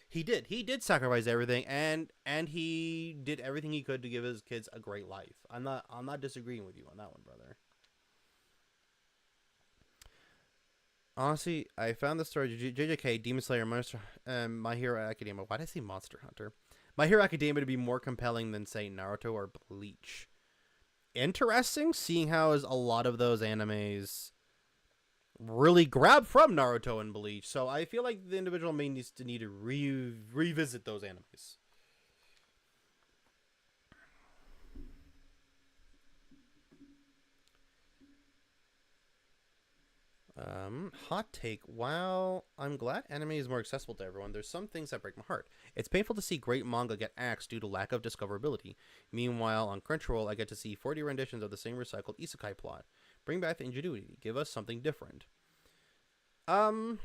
He did sacrifice everything, and he did everything he could to give his kids a great life. I'm not disagreeing with you on that one, brother. Honestly, I found the story JJK, Demon Slayer, Monster, My Hero Academia. Why did I say Monster Hunter? My Hero Academia to be more compelling than, say, Naruto or Bleach. Interesting, seeing how a lot of those animes really grab from Naruto and Bleach. So I feel like the individual may need to revisit those animes. Hot take. While I'm glad anime is more accessible to everyone, there's some things that break my heart. It's painful to see great manga get axed due to lack of discoverability. Meanwhile, on Crunchyroll, I get to see 40 renditions of the same recycled isekai plot. Bring back the ingenuity. Give us something different. I don't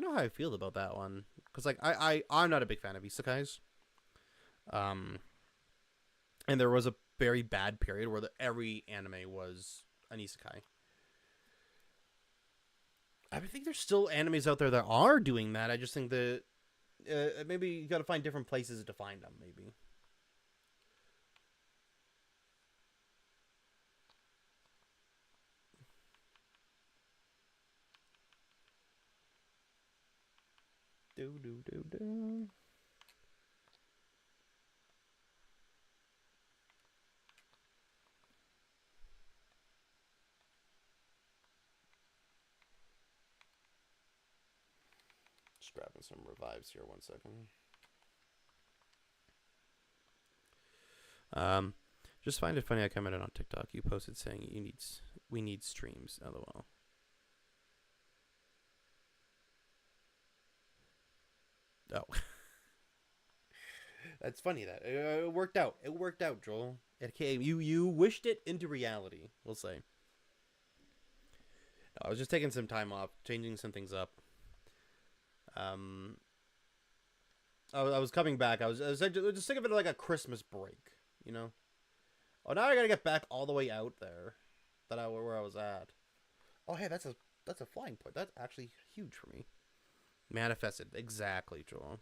know how I feel about that one. Because, like, I'm not a big fan of isekais. And there was a very bad period where every anime was an isekai. I think there's still animes out there that are doing that. I just think that maybe you got to find different places to find them, maybe. Do. Just grabbing some revives here. 1 second. Just find it funny. I commented on TikTok. You posted saying we need streams. LOL. Oh, that's funny. That it worked out. It worked out, Joel. It came. You wished it into reality. We'll say. No, I was just taking some time off, changing some things up. I was coming back. I was just think of it like a Christmas break, you know. Oh, now I gotta get back all the way out there, where I was at. Oh, hey, that's a flying point. That's actually huge for me. Manifested exactly, Joel.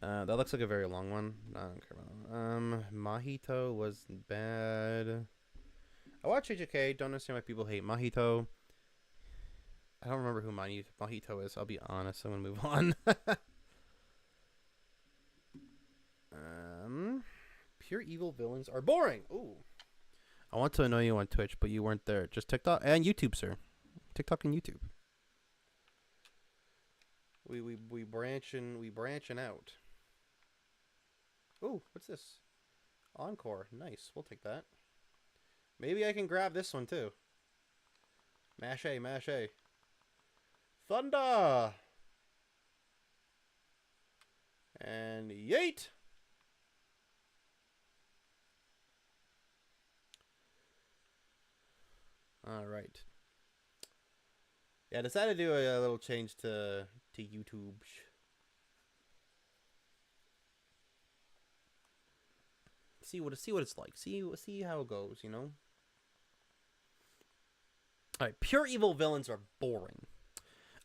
That looks like a very long one. I don't care about that. Mahito was bad. I watch HK. Don't understand why people hate Mahito. I don't remember who Mahito is. I'll be honest. I'm gonna move on. Pure evil villains are boring. Ooh. I want to annoy you on Twitch, but you weren't there. Just TikTok and YouTube, sir. TikTok and YouTube. We branching out. Ooh, what's this? Encore. Nice. We'll take that. Maybe I can grab this one too. Mash A. Thunder! And yeet! Alright. Yeah, I decided to do a little change to YouTube. See what it's like. See how it goes. You know. All right, pure evil villains are boring.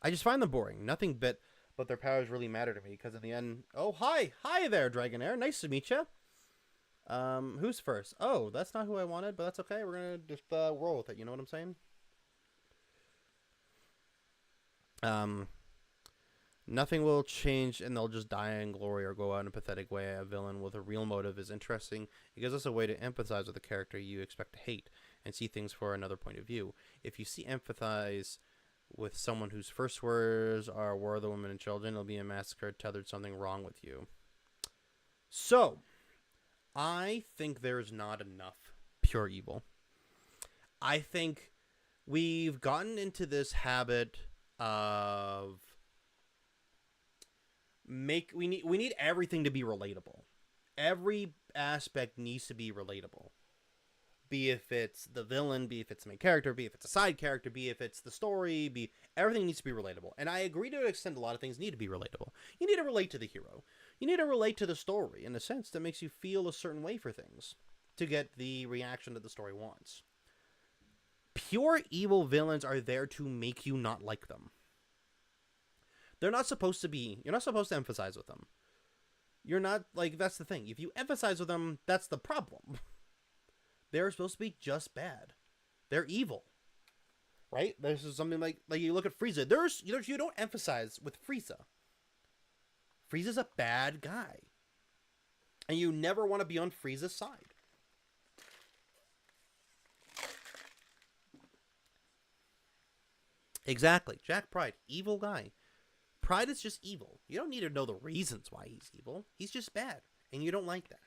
I just find them boring. Nothing but their powers really matter to me because in the end, oh hi there, Dragonair. Nice to meet you. Who's first? Oh, that's not who I wanted, but that's okay. We're gonna just roll with it. You know what I'm saying? Nothing will change, and they'll just die in glory or go out in a pathetic way. A villain with a real motive is interesting. It gives us a way to empathize with a character you expect to hate and see things for another point of view. If you empathize with someone whose first words are "War of the Women and Children," it'll be a massacre. Tethered something wrong with you. So, I think there's not enough pure evil. I think we've gotten into this habit of we need everything to be relatable. Every aspect needs to be relatable. Be if it's the villain, be if it's the main character, be if it's a side character, be if it's the story, everything needs to be relatable. And I agree to an extent a lot of things need to be relatable. You need to relate to the hero. You need to relate to the story in a sense that makes you feel a certain way for things to get the reaction that the story wants. Pure evil villains are there to make you not like them. You're not supposed to emphasize with them. You're not, that's the thing. If you emphasize with them, that's the problem. They're supposed to be just bad. They're evil. Right? This is something like you look at Frieza. You don't emphasize with Frieza. Frieza's a bad guy. And you never want to be on Frieza's side. Exactly. Jack Pride, evil guy. Pride is just evil. You don't need to know the reasons why he's evil. He's just bad. And you don't like that.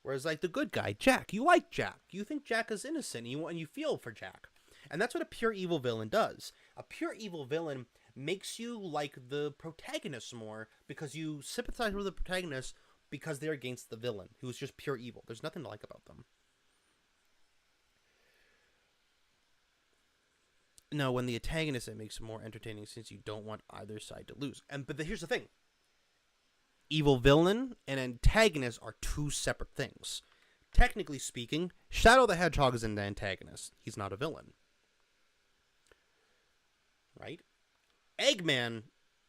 Whereas the good guy, Jack, you like Jack. You think Jack is innocent and you feel for Jack. And that's what a pure evil villain does. A pure evil villain makes you like the protagonist more because you sympathize with the protagonist because they're against the villain who's just pure evil. There's nothing to like about them. No, when the antagonist, it makes it more entertaining since you don't want either side to lose. But here's the thing. Evil villain and antagonist are two separate things. Technically speaking, Shadow the Hedgehog is an antagonist. He's not a villain. Right? Eggman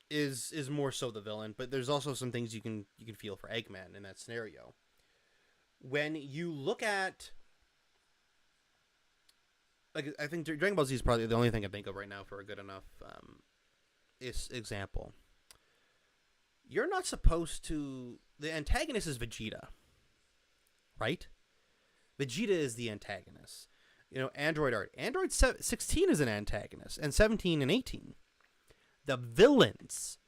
is more so the villain, but there's also some things you can feel for Eggman in that scenario. When you look at I think Dragon Ball Z is probably the only thing I think of right now for a good enough example. You're not supposed to... The antagonist is Vegeta. Right? Vegeta is the antagonist. You know, Android Art. Android 16 is an antagonist, and 17 and 18. The villains,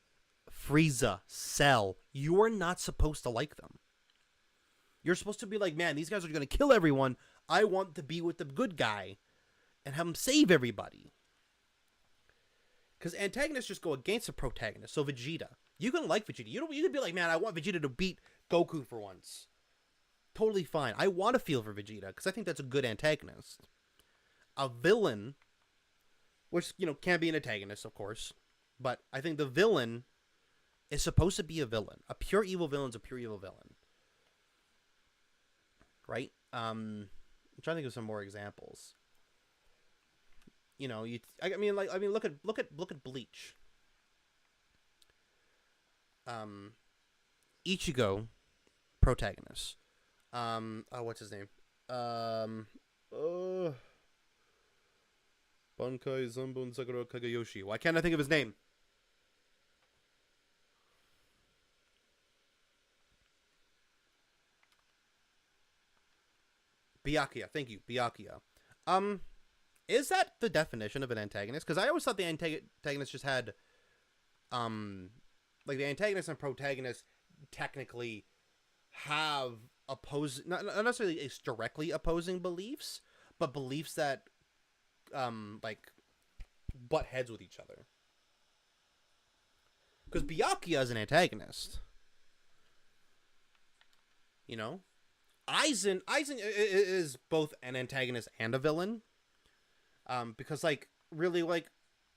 Frieza, Cell, you are not supposed to like them. You're supposed to be like, man, these guys are going to kill everyone. I want to be with the good guy and have him save everybody. Because antagonists just go against the protagonist. So Vegeta. You can like Vegeta. You can be like, man, I want Vegeta to beat Goku for once. Totally fine. I want to feel for Vegeta because I think that's a good antagonist. A villain, which, can be an antagonist, of course. But I think the villain is supposed to be a villain. A pure evil villain is a pure evil villain. Right? I'm trying to think of some more examples. Look at Bleach. Ichigo, protagonist. What's his name? Bankai Zanbon Sakura Kagayoshi. Why can't I think of his name? Byakuya. Thank you, Byakuya. Is that the definition of an antagonist? Because I always thought the antagonist just had, the antagonist and protagonist technically have not necessarily directly opposing beliefs, but beliefs that, butt heads with each other. Because Byakuya is an antagonist. Aizen is both an antagonist and a villain. Because,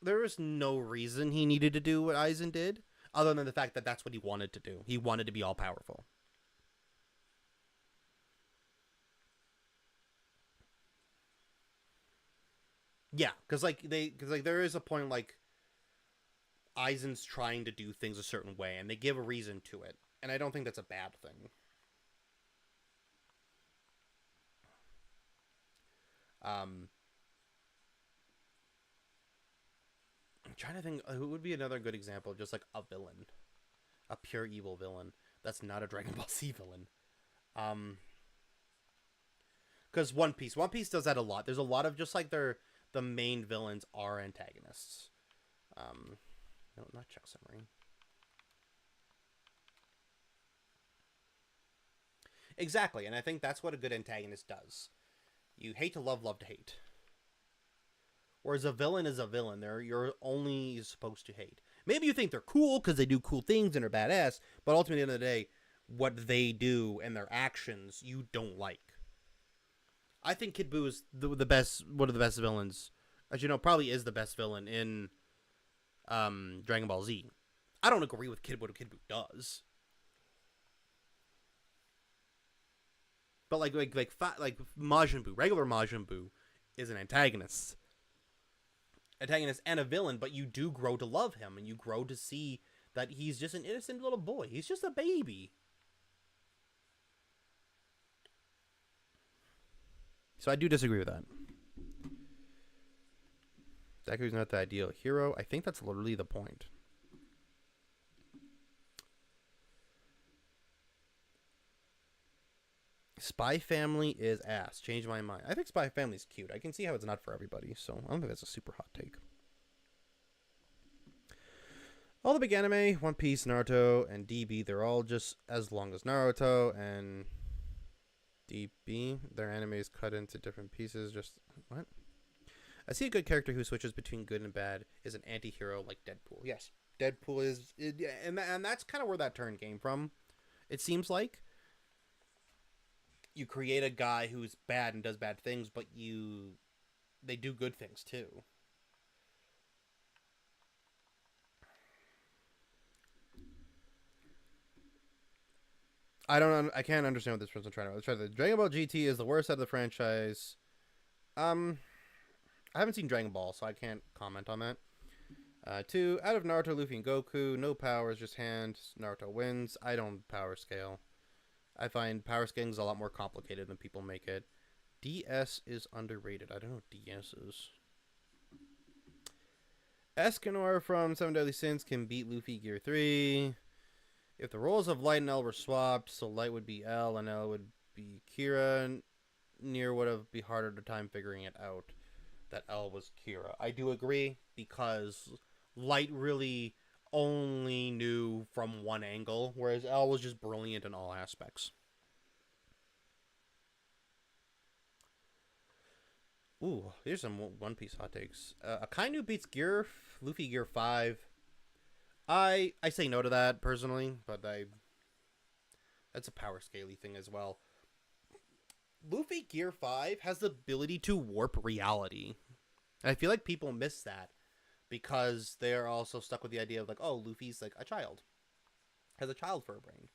there is no reason he needed to do what Aizen did, other than the fact that that's what he wanted to do. He wanted to be all-powerful. Yeah, because there is a point like Aizen's trying to do things a certain way, and they give a reason to it, and I don't think that's a bad thing. Um, I'm trying to think who would be another good example of just like a villain, a pure evil villain that's not a Dragon Ball Z villain. Because One Piece does that a lot. There's a lot of just like the main villains are antagonists. No, not Chuck Summary. Exactly, and I think that's what a good antagonist does. You hate to love, love to hate. Whereas a villain is a villain. You're only supposed to hate. Maybe you think they're cool because they do cool things and are badass, but ultimately at the end of the day, what they do and their actions you don't like. I think Kid Buu is the best, one of the best villains. As you know, probably is the best villain in Dragon Ball Z. I don't agree with what Kid Buu does. But like Majin Buu, regular Majin Buu, is an antagonist and a villain. But you do grow to love him, and you grow to see that he's just an innocent little boy. He's just a baby. So I do disagree with that. Deku's not the ideal hero. I think that's literally the point. Spy Family is ass. Change my mind. I think Spy Family is cute. I can see how it's not for everybody, so I don't think that's a super hot take. All the big anime, One Piece, Naruto, and DB, they're all just as long as Naruto and DB. Their anime is cut into different pieces. Just what? I see a good character who switches between good and bad is an anti-hero like Deadpool. Yes, Deadpool is, and that's kind of where that turn came from. It seems like you create a guy who's bad and does bad things, but they do good things too. I can't understand what this person's trying to. Let's try the Dragon Ball GT is the worst out of the franchise. I haven't seen Dragon Ball, so I can't comment on that. 2, out of Naruto, Luffy, and Goku, no powers, just hands. Naruto wins. I don't power scale. I find power scaling is a lot more complicated than people make it. DS is underrated. I don't know what DS is. Escanor from Seven Deadly Sins can beat Luffy Gear 3. If the roles of Light and L were swapped, so Light would be L and L would be Kira, Nier would have been harder to time figuring it out that L was Kira. I do agree, because Light really only knew from one angle, whereas L was just brilliant in all aspects. Ooh, here's some One Piece hot takes. Akainu beats Luffy Gear 5. I say no to that personally, but that's a power scaly thing as well. Luffy Gear 5 has the ability to warp reality. And I feel like people miss that because they are also stuck with the idea of like, oh, Luffy's like a child. Has a child for a brain.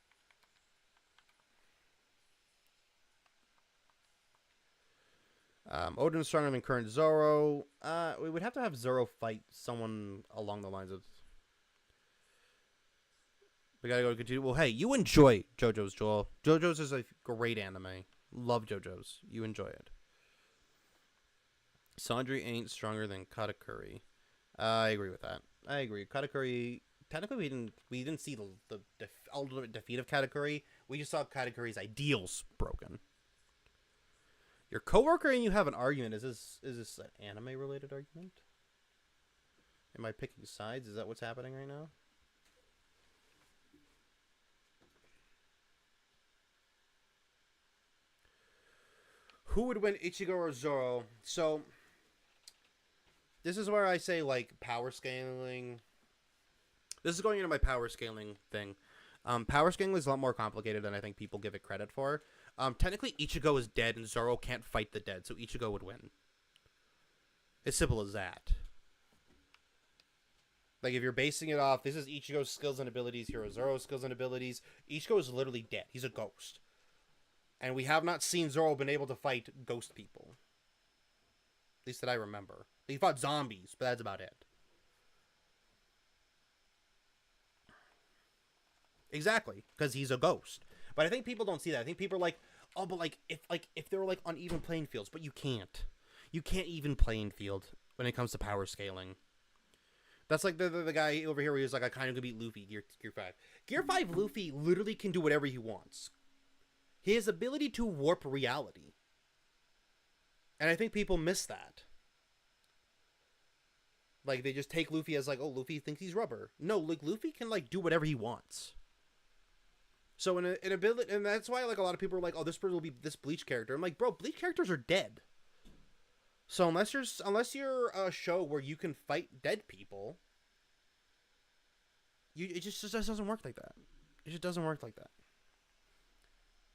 Odin's stronger than current Zoro. We would have to have Zoro fight someone along the lines of... We gotta go to continue. Well, hey, you enjoy JoJo's, Joel. JoJo's is a great anime. Love JoJo's. You enjoy it. Sandry ain't stronger than Katakuri. I agree with that. I agree. Katakuri... Technically, we didn't see the ultimate defeat of Katakuri. We just saw Katakuri's ideals broken. Your coworker and you have an argument. Is this an anime-related argument? Am I picking sides? Is that what's happening right now? Who would win, Ichigo or Zoro? So, this is where I say, like, power scaling. This is going into my power scaling thing. Power scaling is a lot more complicated than I think people give it credit for. Technically, Ichigo is dead and Zoro can't fight the dead, so Ichigo would win. As simple as that. Like, if you're basing it off, this is Ichigo's skills and abilities, here are Zoro's skills and abilities. Ichigo is literally dead. He's a ghost. And we have not seen Zoro been able to fight ghost people. least that I remember. He fought zombies, but that's about it. Exactly, because he's a ghost. But I think people don't see that. I think people are like, oh, but if they were like on even playing fields, but you can't. You can't even playing field when it comes to power scaling. That's like the guy over here where he's like, I kind of could beat Luffy, Gear 5. Gear 5 Luffy literally can do whatever he wants. His ability to warp reality. And I think people miss that. Like, they just take Luffy as like, oh, Luffy thinks he's rubber. No, like, Luffy can, like, do whatever he wants. So in ability, and that's why, like, a lot of people are like, oh, this person will be this Bleach character. I'm like, bro, Bleach characters are dead. So unless you're a show where you can fight dead people, it just doesn't work like that. It just doesn't work like that.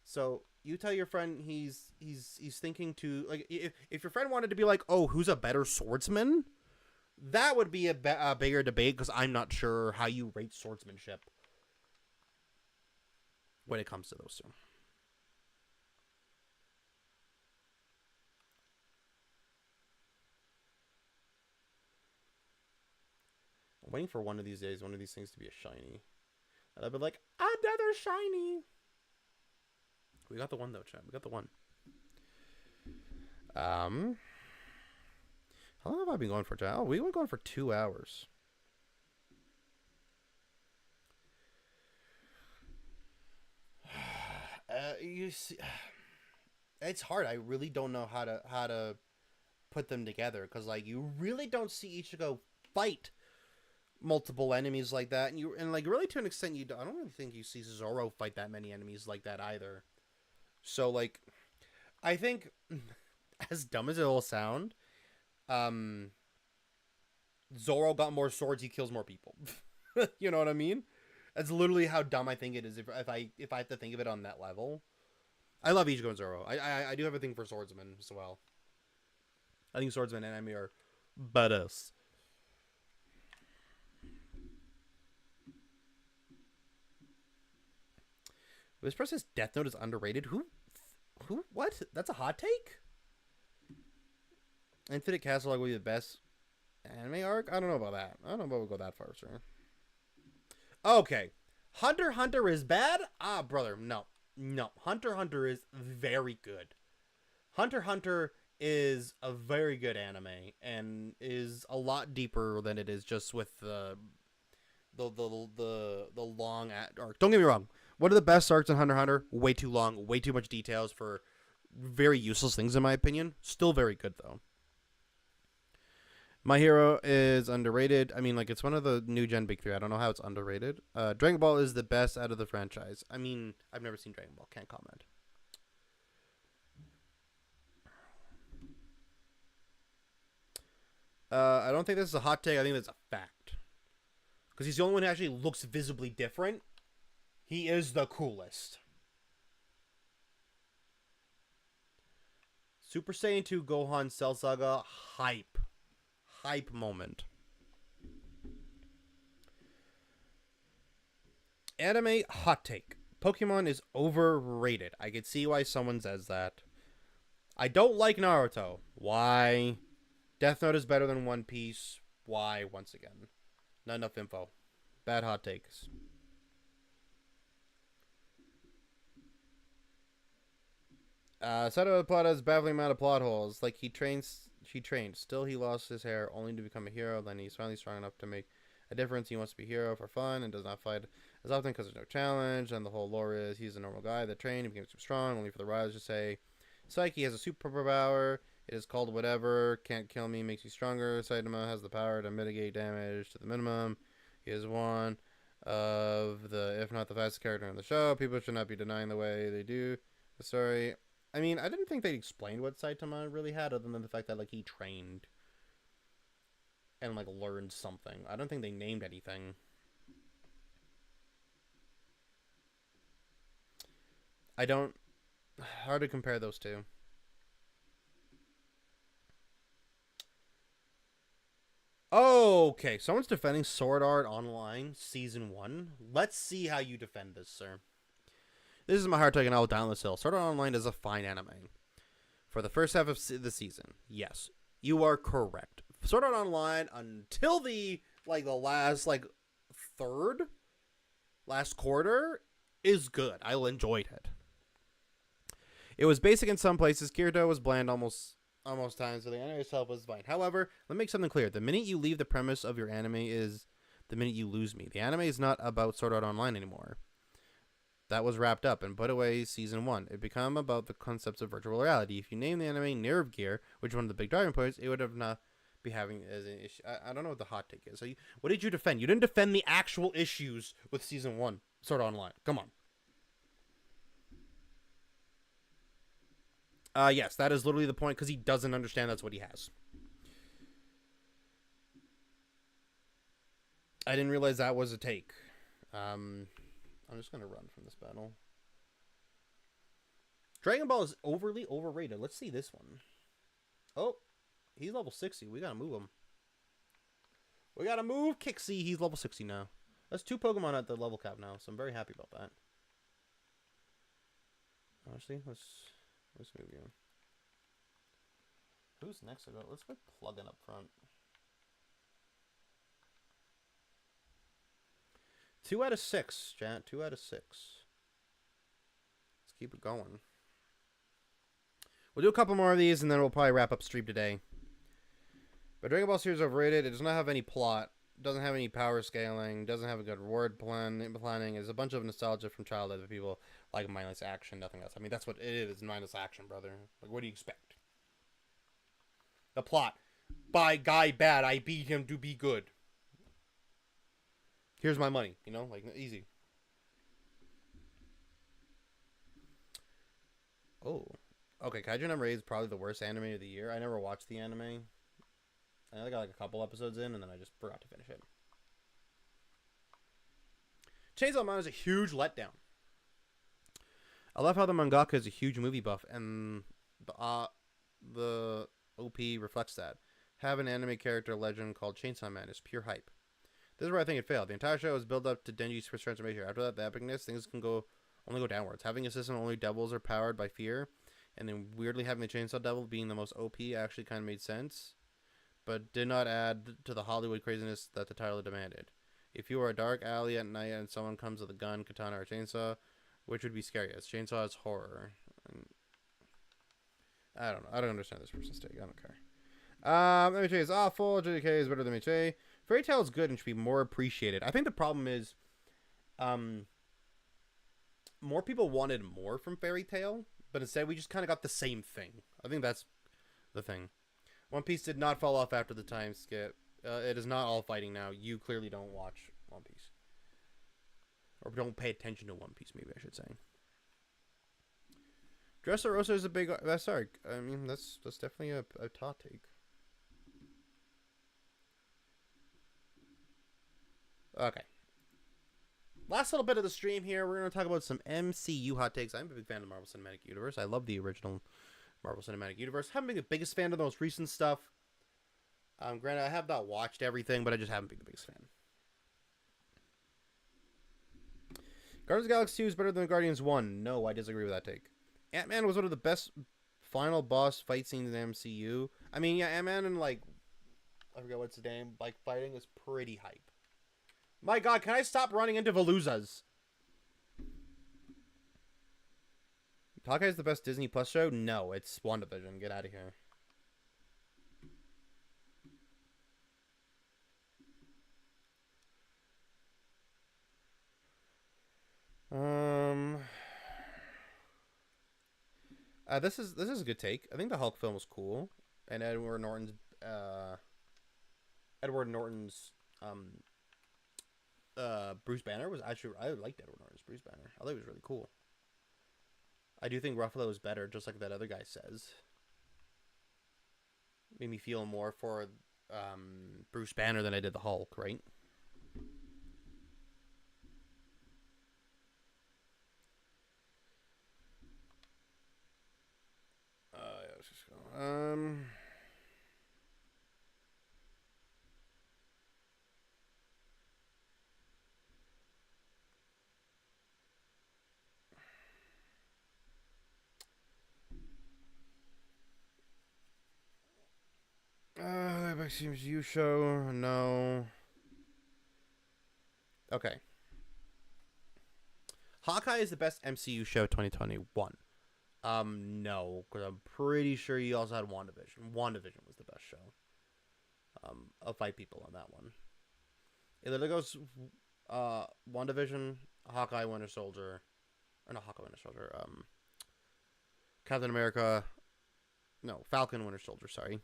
So you tell your friend he's thinking to, like, if your friend wanted to be like, oh, who's a better swordsman, that would be a bigger debate, because I'm not sure how you rate swordsmanship when it comes to those two. I'm waiting for one of these days, one of these things to be a shiny. And I'd be like, another shiny. We got the one, though, chat. We got the one. How long have I been going for, chat? Oh, we were going for 2 hours. You see, it's hard. I really don't know how to put them together, because like you really don't see Ichigo fight multiple enemies like that, and like really to an extent I don't really think you see Zoro fight that many enemies like that either. So like, I think, as dumb as it will sound, Zoro got more swords, he kills more people. You know what I mean? That's literally how dumb I think it is. If I have to think of it on that level, I love Ichigo and Zoro. I do have a thing for swordsmen as well. I think swordsmen and enemy are badass. This person's Death Note is underrated. Who? What? That's a hot take? Infinite Castle Log will be the best anime arc? I don't know about that. I don't know if we'll go that far, sir. Okay. Hunter x Hunter is bad? Ah, brother, no. No. Hunter x Hunter is very good. Hunter x Hunter is a very good anime and is a lot deeper than it is just with the long arc. Don't get me wrong. One of the best arcs in Hunter x Hunter, way too long, way too much details for very useless things in my opinion. Still very good though. My Hero is underrated. I mean, like, it's one of the new gen big three. I don't know how it's underrated. Dragon Ball is the best out of the franchise. I mean, I've never seen Dragon Ball. Can't comment. I don't think this is a hot take. I think that's a fact. Because he's the only one who actually looks visibly different. He is the coolest. Super Saiyan 2 Gohan Cell Saga. Hype. Hype moment. Anime hot take. Pokemon is overrated. I could see why someone says that. I don't like Naruto. Why? Death Note is better than One Piece. Why? Once again. Not enough info. Bad hot takes. Sato plot has baffling amount of plot holes. Like, she trained. Still, he lost his hair only to become a hero. Then he's finally strong enough to make a difference. He wants to be a hero for fun and does not fight as often because there's no challenge. And the whole lore is he's a normal guy that trained. He became super strong only for the riders to say, Psyche has a superpower. It is called whatever. Can't kill me. Makes you stronger. Saitama has the power to mitigate damage to the minimum. He is one of the, if not the fastest character in the show. People should not be denying the way they do the story. I mean, I didn't think they explained what Saitama really had, other than the fact that, like, he trained and, like, learned something. I don't think they named anything. I don't... Hard to compare those two. Okay, someone's defending Sword Art Online Season 1. Let's see how you defend this, sir. This is my hard take and I will down this hill. Sword Art Online is a fine anime. For the first half of the season, yes. You are correct. Sword Art Online until the last third, last quarter is good. I enjoyed it. It was basic in some places. Kirito was bland almost times, so the anime itself was fine. However, let me make something clear. The minute you leave the premise of your anime is the minute you lose me. The anime is not about Sword Art Online anymore. That was wrapped up and put away season 1. It became about the concepts of virtual reality. If you name the anime Nerve Gear, which is one of the big driving points, it would have not be having as an issue. I don't know what the hot take is. So what did you defend? You didn't defend the actual issues with season 1 Sword Art Online. Come on. Yes, that is literally the point because he doesn't understand that's what he has. I didn't realize that was a take. I'm just going to run from this battle. Dragon Ball is overly overrated. Let's see this one. Oh, he's level 60. We got to move him. We got to move Kixie. He's level 60 now. That's 2 Pokemon at the level cap now, so I'm very happy about that. Honestly, let's move you. Who's next? Let's go Plugin up front. 2 out of 6, chat. 2 out of 6. Let's keep it going. We'll do a couple more of these, and then we'll probably wrap up stream today. But Dragon Ball series is overrated. It does not have any plot. Doesn't have any power scaling. Doesn't have a good reward planning. It's a bunch of nostalgia from childhood that people like mindless action, nothing else. I mean, that's what it is, mindless action, brother. Like, what do you expect? The plot. By guy bad, I beat him to be good. Here's my money, you know? Like, easy. Oh. Okay, Kaiju Number 8 is probably the worst anime of the year. I never watched the anime. I got like a couple episodes in, and then I just forgot to finish it. Chainsaw Man is a huge letdown. I love how the mangaka is a huge movie buff, and the OP reflects that. Have an anime character legend called Chainsaw Man is pure hype. This is where I think it failed. The entire show is built up to Denji's first transformation. After that, the epicness, things can only go downwards. Having a system only devils are powered by fear, and then weirdly having the Chainsaw Devil being the most OP actually kind of made sense, but did not add to the Hollywood craziness that the title demanded. If you are a dark alley at night and someone comes with a gun, katana, or chainsaw, which would be scariest? Chainsaw is horror. I don't know. I don't understand this person's take. I don't care. MHA is awful. JK is better than MHA. Fairy Tail is good and should be more appreciated. I think the problem is, more people wanted more from Fairy Tail, but instead we just kind of got the same thing. I think that's the thing. One Piece did not fall off after the time skip. It is not all fighting now. You clearly don't watch One Piece. Or don't pay attention to One Piece, maybe I should say. Dressrosa is a big... sorry. I mean, that's definitely a top take. Okay. Last little bit of the stream here. We're going to talk about some MCU hot takes. I'm a big fan of the Marvel Cinematic Universe. I love the original Marvel Cinematic Universe. Haven't been the biggest fan of the most recent stuff. Granted, I have not watched everything, but I just haven't been the biggest fan. Guardians of the Galaxy 2 is better than Guardians 1. No, I disagree with that take. Ant-Man was one of the best final boss fight scenes in the MCU. I mean, yeah, Ant-Man and, like, I forget what's the name, like, fighting is pretty hype. My god, can I stop running into Veluzas? Hawkeye's the best Disney Plus show? No, it's WandaVision. Get out of here. This is a good take. I think the Hulk film was cool, and Edward Norton's Bruce Banner was actually, I liked Edward Norton's Bruce Banner. I thought it was really cool. I do think Ruffalo is better, just like that other guy says. Made me feel more for Bruce Banner than I did the Hulk, right? Let's just go. Next MCU show, no. Okay. Hawkeye is the best MCU show 2021. No, because I'm pretty sure you also had WandaVision. WandaVision was the best show. I'll fight people on that one. It literally goes, WandaVision, Hawkeye, Winter Soldier, or not Hawkeye, Winter Soldier. Captain America, no, Falcon, Winter Soldier. Sorry.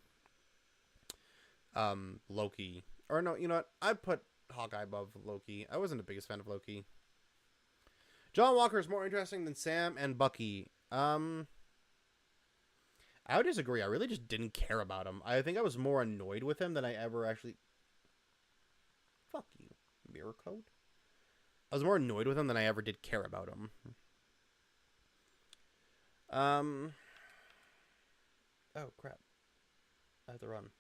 Loki, or no, you know what? I put Hawkeye above Loki. I wasn't the biggest fan of Loki. John Walker is more interesting than Sam and Bucky. I would disagree. I really just didn't care about him. I think I was more annoyed with him than I ever actually... Fuck you, Mirror Code. I was more annoyed with him than I ever did care about him. Oh, crap. I have to run.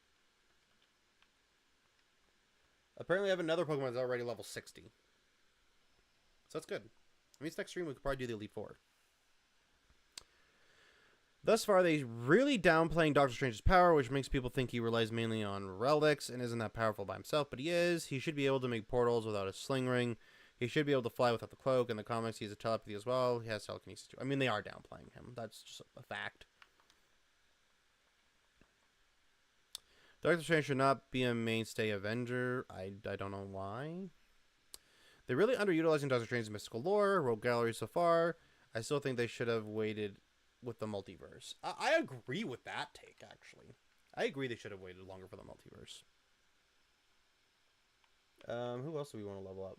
Apparently I have another Pokemon that's already level 60. So that's good. I mean, next stream we could probably do the Elite Four. Thus far, they really downplaying Doctor Strange's power, which makes people think he relies mainly on relics and isn't that powerful by himself, but he is. He should be able to make portals without a sling ring. He should be able to fly without the cloak. In the comics, he has a telepathy as well. He has telekinesis too. I mean, they are downplaying him. That's just a fact. Doctor Strange should not be a mainstay Avenger. I don't know why. They're really underutilizing Doctor Strange's mystical lore, Rogue Gallery so far. I still think they should have waited with the multiverse. I agree with that take, actually. I agree they should have waited longer for the multiverse. Who else do we want to level up?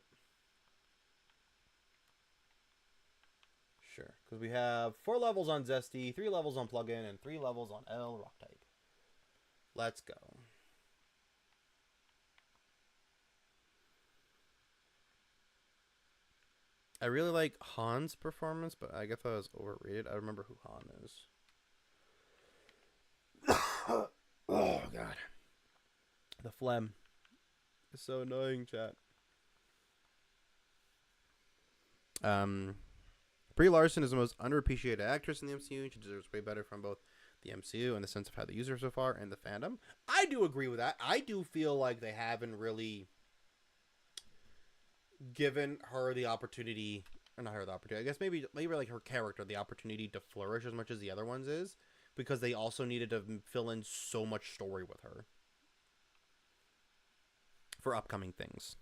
Sure, because we have 4 levels on Zesty, 3 levels on Plugin, and 3 levels on L Rock type. Let's go. I really like Han's performance, but I guess I was overrated. I remember who Han is. Oh, God. The phlegm is so annoying, chat. Brie Larson is the most underappreciated actress in the MCU. She deserves way better from both the MCU and the sense of how they use her so far and the fandom. I do agree with that. I do feel like they haven't really given her the opportunity, or not her the opportunity, I guess maybe like her character the opportunity to flourish as much as the other ones is, because they also needed to fill in so much story with her for upcoming things.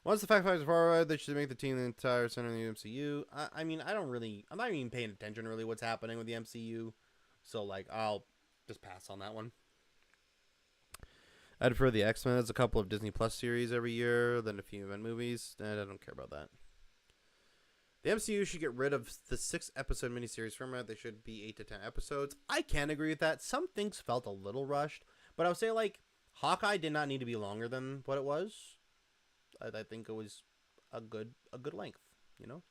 Once the fact finds forward, they should make the team the entire center of the MCU. I mean, I'm not even paying attention really what's happening with the MCU, so like I'll just pass on that one. I'd prefer the X-Men as a couple of Disney Plus series every year than a few event movies. I don't care about that. The MCU should get rid of the 6-episode miniseries format. They should be 8 to 10 episodes. I can agree with that. Some things felt a little rushed, but I would say like Hawkeye did not need to be longer than what it was. I think it was a good length, you know.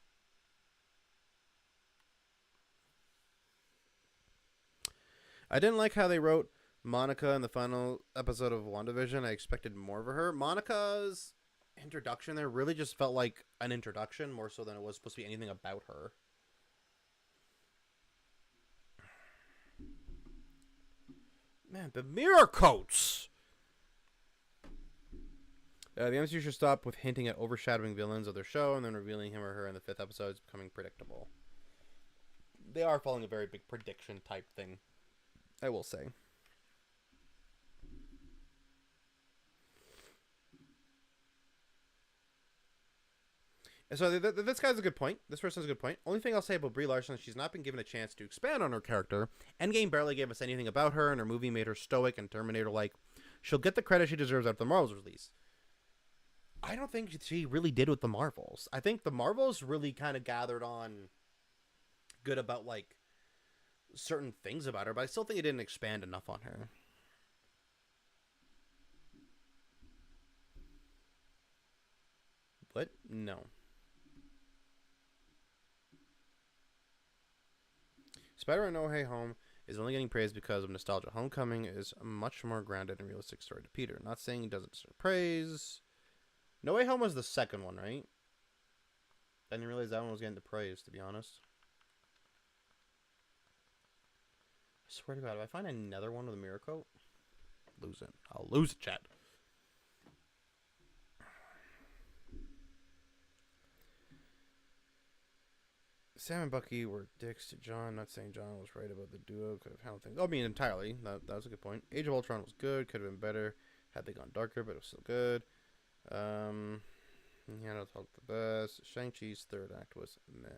I didn't like how they wrote Monica in the final episode of WandaVision. I expected more of her. Monica's introduction there really just felt like an introduction more so than it was supposed to be anything about her. Man, the mirror coats! The MCU should stop with hinting at overshadowing villains of their show and then revealing him or her in the 5th episode is becoming predictable. They are following a very big prediction type thing, I will say. So this guy's a good point. This person's a good point. Only thing I'll say about Brie Larson is she's not been given a chance to expand on her character. Endgame barely gave us anything about her, and her movie made her stoic and Terminator-like. She'll get the credit she deserves after the Marvels release. I don't think she really did with the Marvels. I think the Marvels really kind of gathered on good about, like, certain things about her, but I still think it didn't expand enough on her. What? No. Spider-Man No Way Home is only getting praise because of nostalgia. Homecoming is a much more grounded and realistic story to Peter. Not saying he doesn't deserve praise. No Way Home was the second one, right? I didn't realize that one was getting the praise, to be honest. I swear to God, if I find another one with a mirror coat, lose it. I'll lose it, chat. Sam and Bucky were dicks to John. Not saying John was right about the duo. Could have handled things. I mean, entirely. That was a good point. Age of Ultron was good. Could have been better had they gone darker, but it was still good. Yeah, that's all the best. Shang-Chi's third act was meh.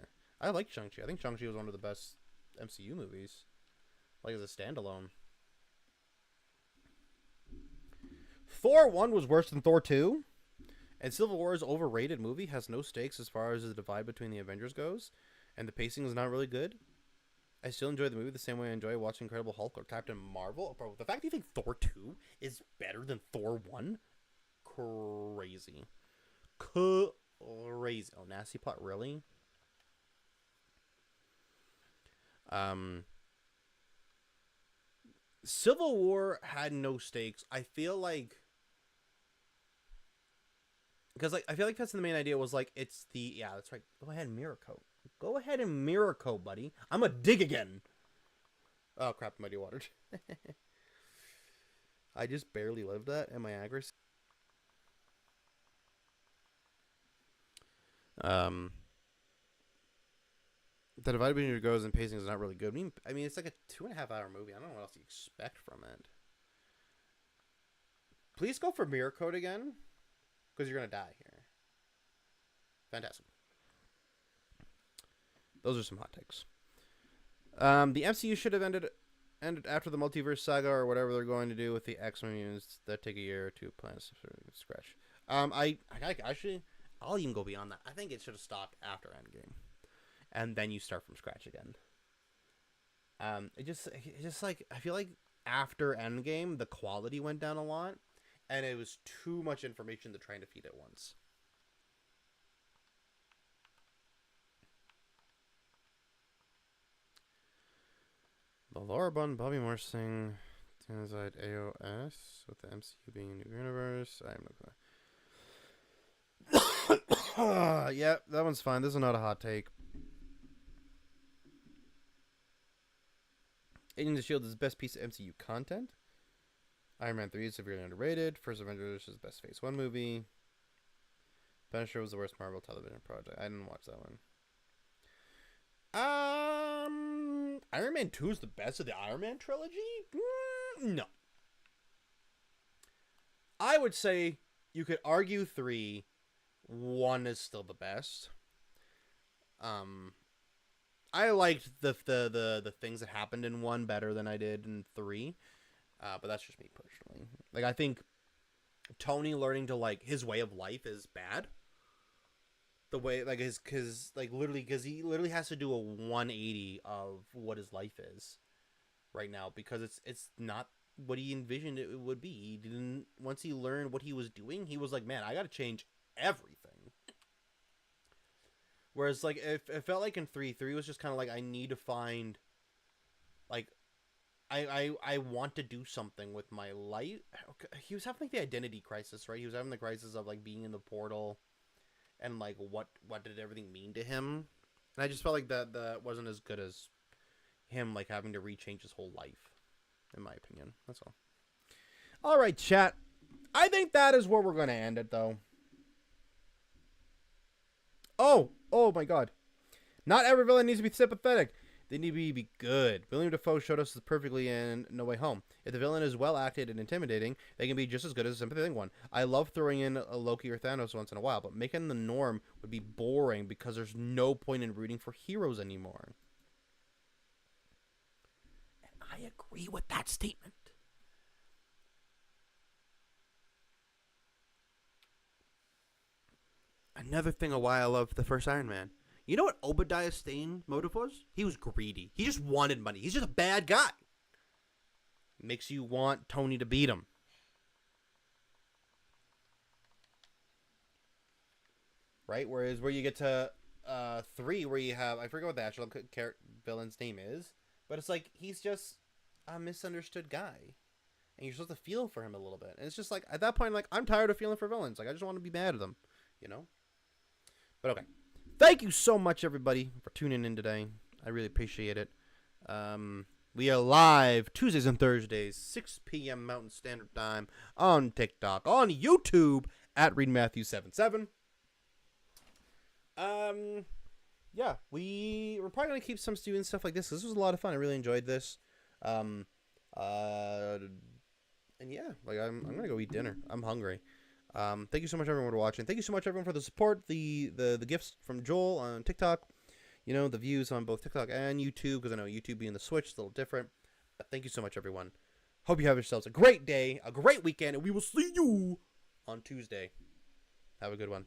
I like Shang-Chi. I think Shang-Chi was one of the best MCU movies. Like, as a standalone. Thor 1 was worse than Thor 2. And Civil War's overrated movie has no stakes as far as the divide between the Avengers goes. And the pacing is not really good. I still enjoy the movie the same way I enjoy watching Incredible Hulk or Captain Marvel. Bro, the fact that you think Thor 2 is better than Thor 1? Crazy. Crazy. Oh, nasty plot, really? Civil War had no stakes. I feel like... Because, like, I feel like that's the main idea was, like, it's the... Yeah, that's right. Go ahead and mirror coat. Go ahead and mirror coat, buddy. I'm a dig again. Oh, crap. Mighty watered. I just barely lived that. Am I aggressive? The divide between your goes and pacing is not really good. I mean, it's like a 2.5 hour movie. I don't know what else you expect from it. Please go for mirror coat again. Because you're going to die here. Fantastic. Those are some hot takes. The MCU should have ended after the multiverse saga or whatever they're going to do with the X-Men mutants that take a year or two plans to scratch. Actually, I'll even go beyond that. I think it should have stopped after Endgame. And then you start from scratch again. It just like, I feel like after Endgame, the quality went down a lot. And it was too much information to try and feed at once. The Laura Bunn, Bobby Morse thing, Tanzite AOS, with the MCU being a new universe. I have no clue. Yeah, that one's fine. This is not a hot take. Agents of S.H.I.E.L.D. is the best piece of MCU content. Iron Man 3 is severely underrated. First Avengers is the best Phase 1 movie. Punisher was the worst Marvel television project. I didn't watch that one. Iron Man 2 is the best of the Iron Man trilogy? No. I would say you could argue 3. 1 is still the best. I liked the things that happened in 1 better than I did in 3. But that's just me personally. Like, I think Tony learning to, like, his way of life is bad. The way, like, because he literally has to do a 180 of what his life is right now, because it's not what he envisioned it would be. He didn't, once he learned what he was doing, he was like, man, I got to change everything. Whereas, like, it felt like in 3 was just kind of like, I need to find, like, I want to do something with my life. He was having, like, the identity crisis, right? He was having the crisis of, like, being in the portal and, like, what did everything mean to him? And I just felt like that wasn't as good as him, like, having to rechange his whole life, in my opinion. That's all. All right, chat. I think that is where we're going to end it, though. Oh my God. Not every villain needs to be sympathetic. They need to be good. William Dafoe showed us this perfectly in No Way Home. If the villain is well acted and intimidating, they can be just as good as a sympathetic one. I love throwing in a Loki or Thanos once in a while, but making the norm would be boring because there's no point in rooting for heroes anymore. And I agree with that statement. Another thing of why I love the first Iron Man. You know what Obadiah Stane's motive was? He was greedy. He just wanted money. He's just a bad guy. Makes you want Tony to beat him. Right? Whereas where you get to 3, where you have, I forget what the actual villain's name is, but it's like, he's just a misunderstood guy. And you're supposed to feel for him a little bit. And it's just like, at that point, like, I'm tired of feeling for villains. Like, I just want to be mad at them. You know? But okay. Thank you so much, everybody, for tuning in today. I really appreciate it. We are live Tuesdays and Thursdays, 6 p.m. Mountain Standard Time on TikTok, on YouTube at ReadMatthew77. Yeah, we're probably gonna keep doing stuff like this. This was a lot of fun. I really enjoyed this. And yeah, like I'm gonna go eat dinner. I'm hungry. Thank you so much everyone for watching. Thank you so much everyone for the support, the gifts from Joel on TikTok. You know, the views on both TikTok and YouTube, because I know YouTube being the Switch is a little different. But thank you so much, everyone. Hope you have yourselves a great day, a great weekend, and we will see you on Tuesday. Have a good one.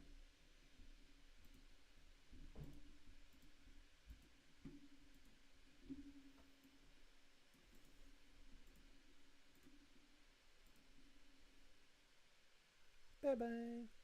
Bye-bye.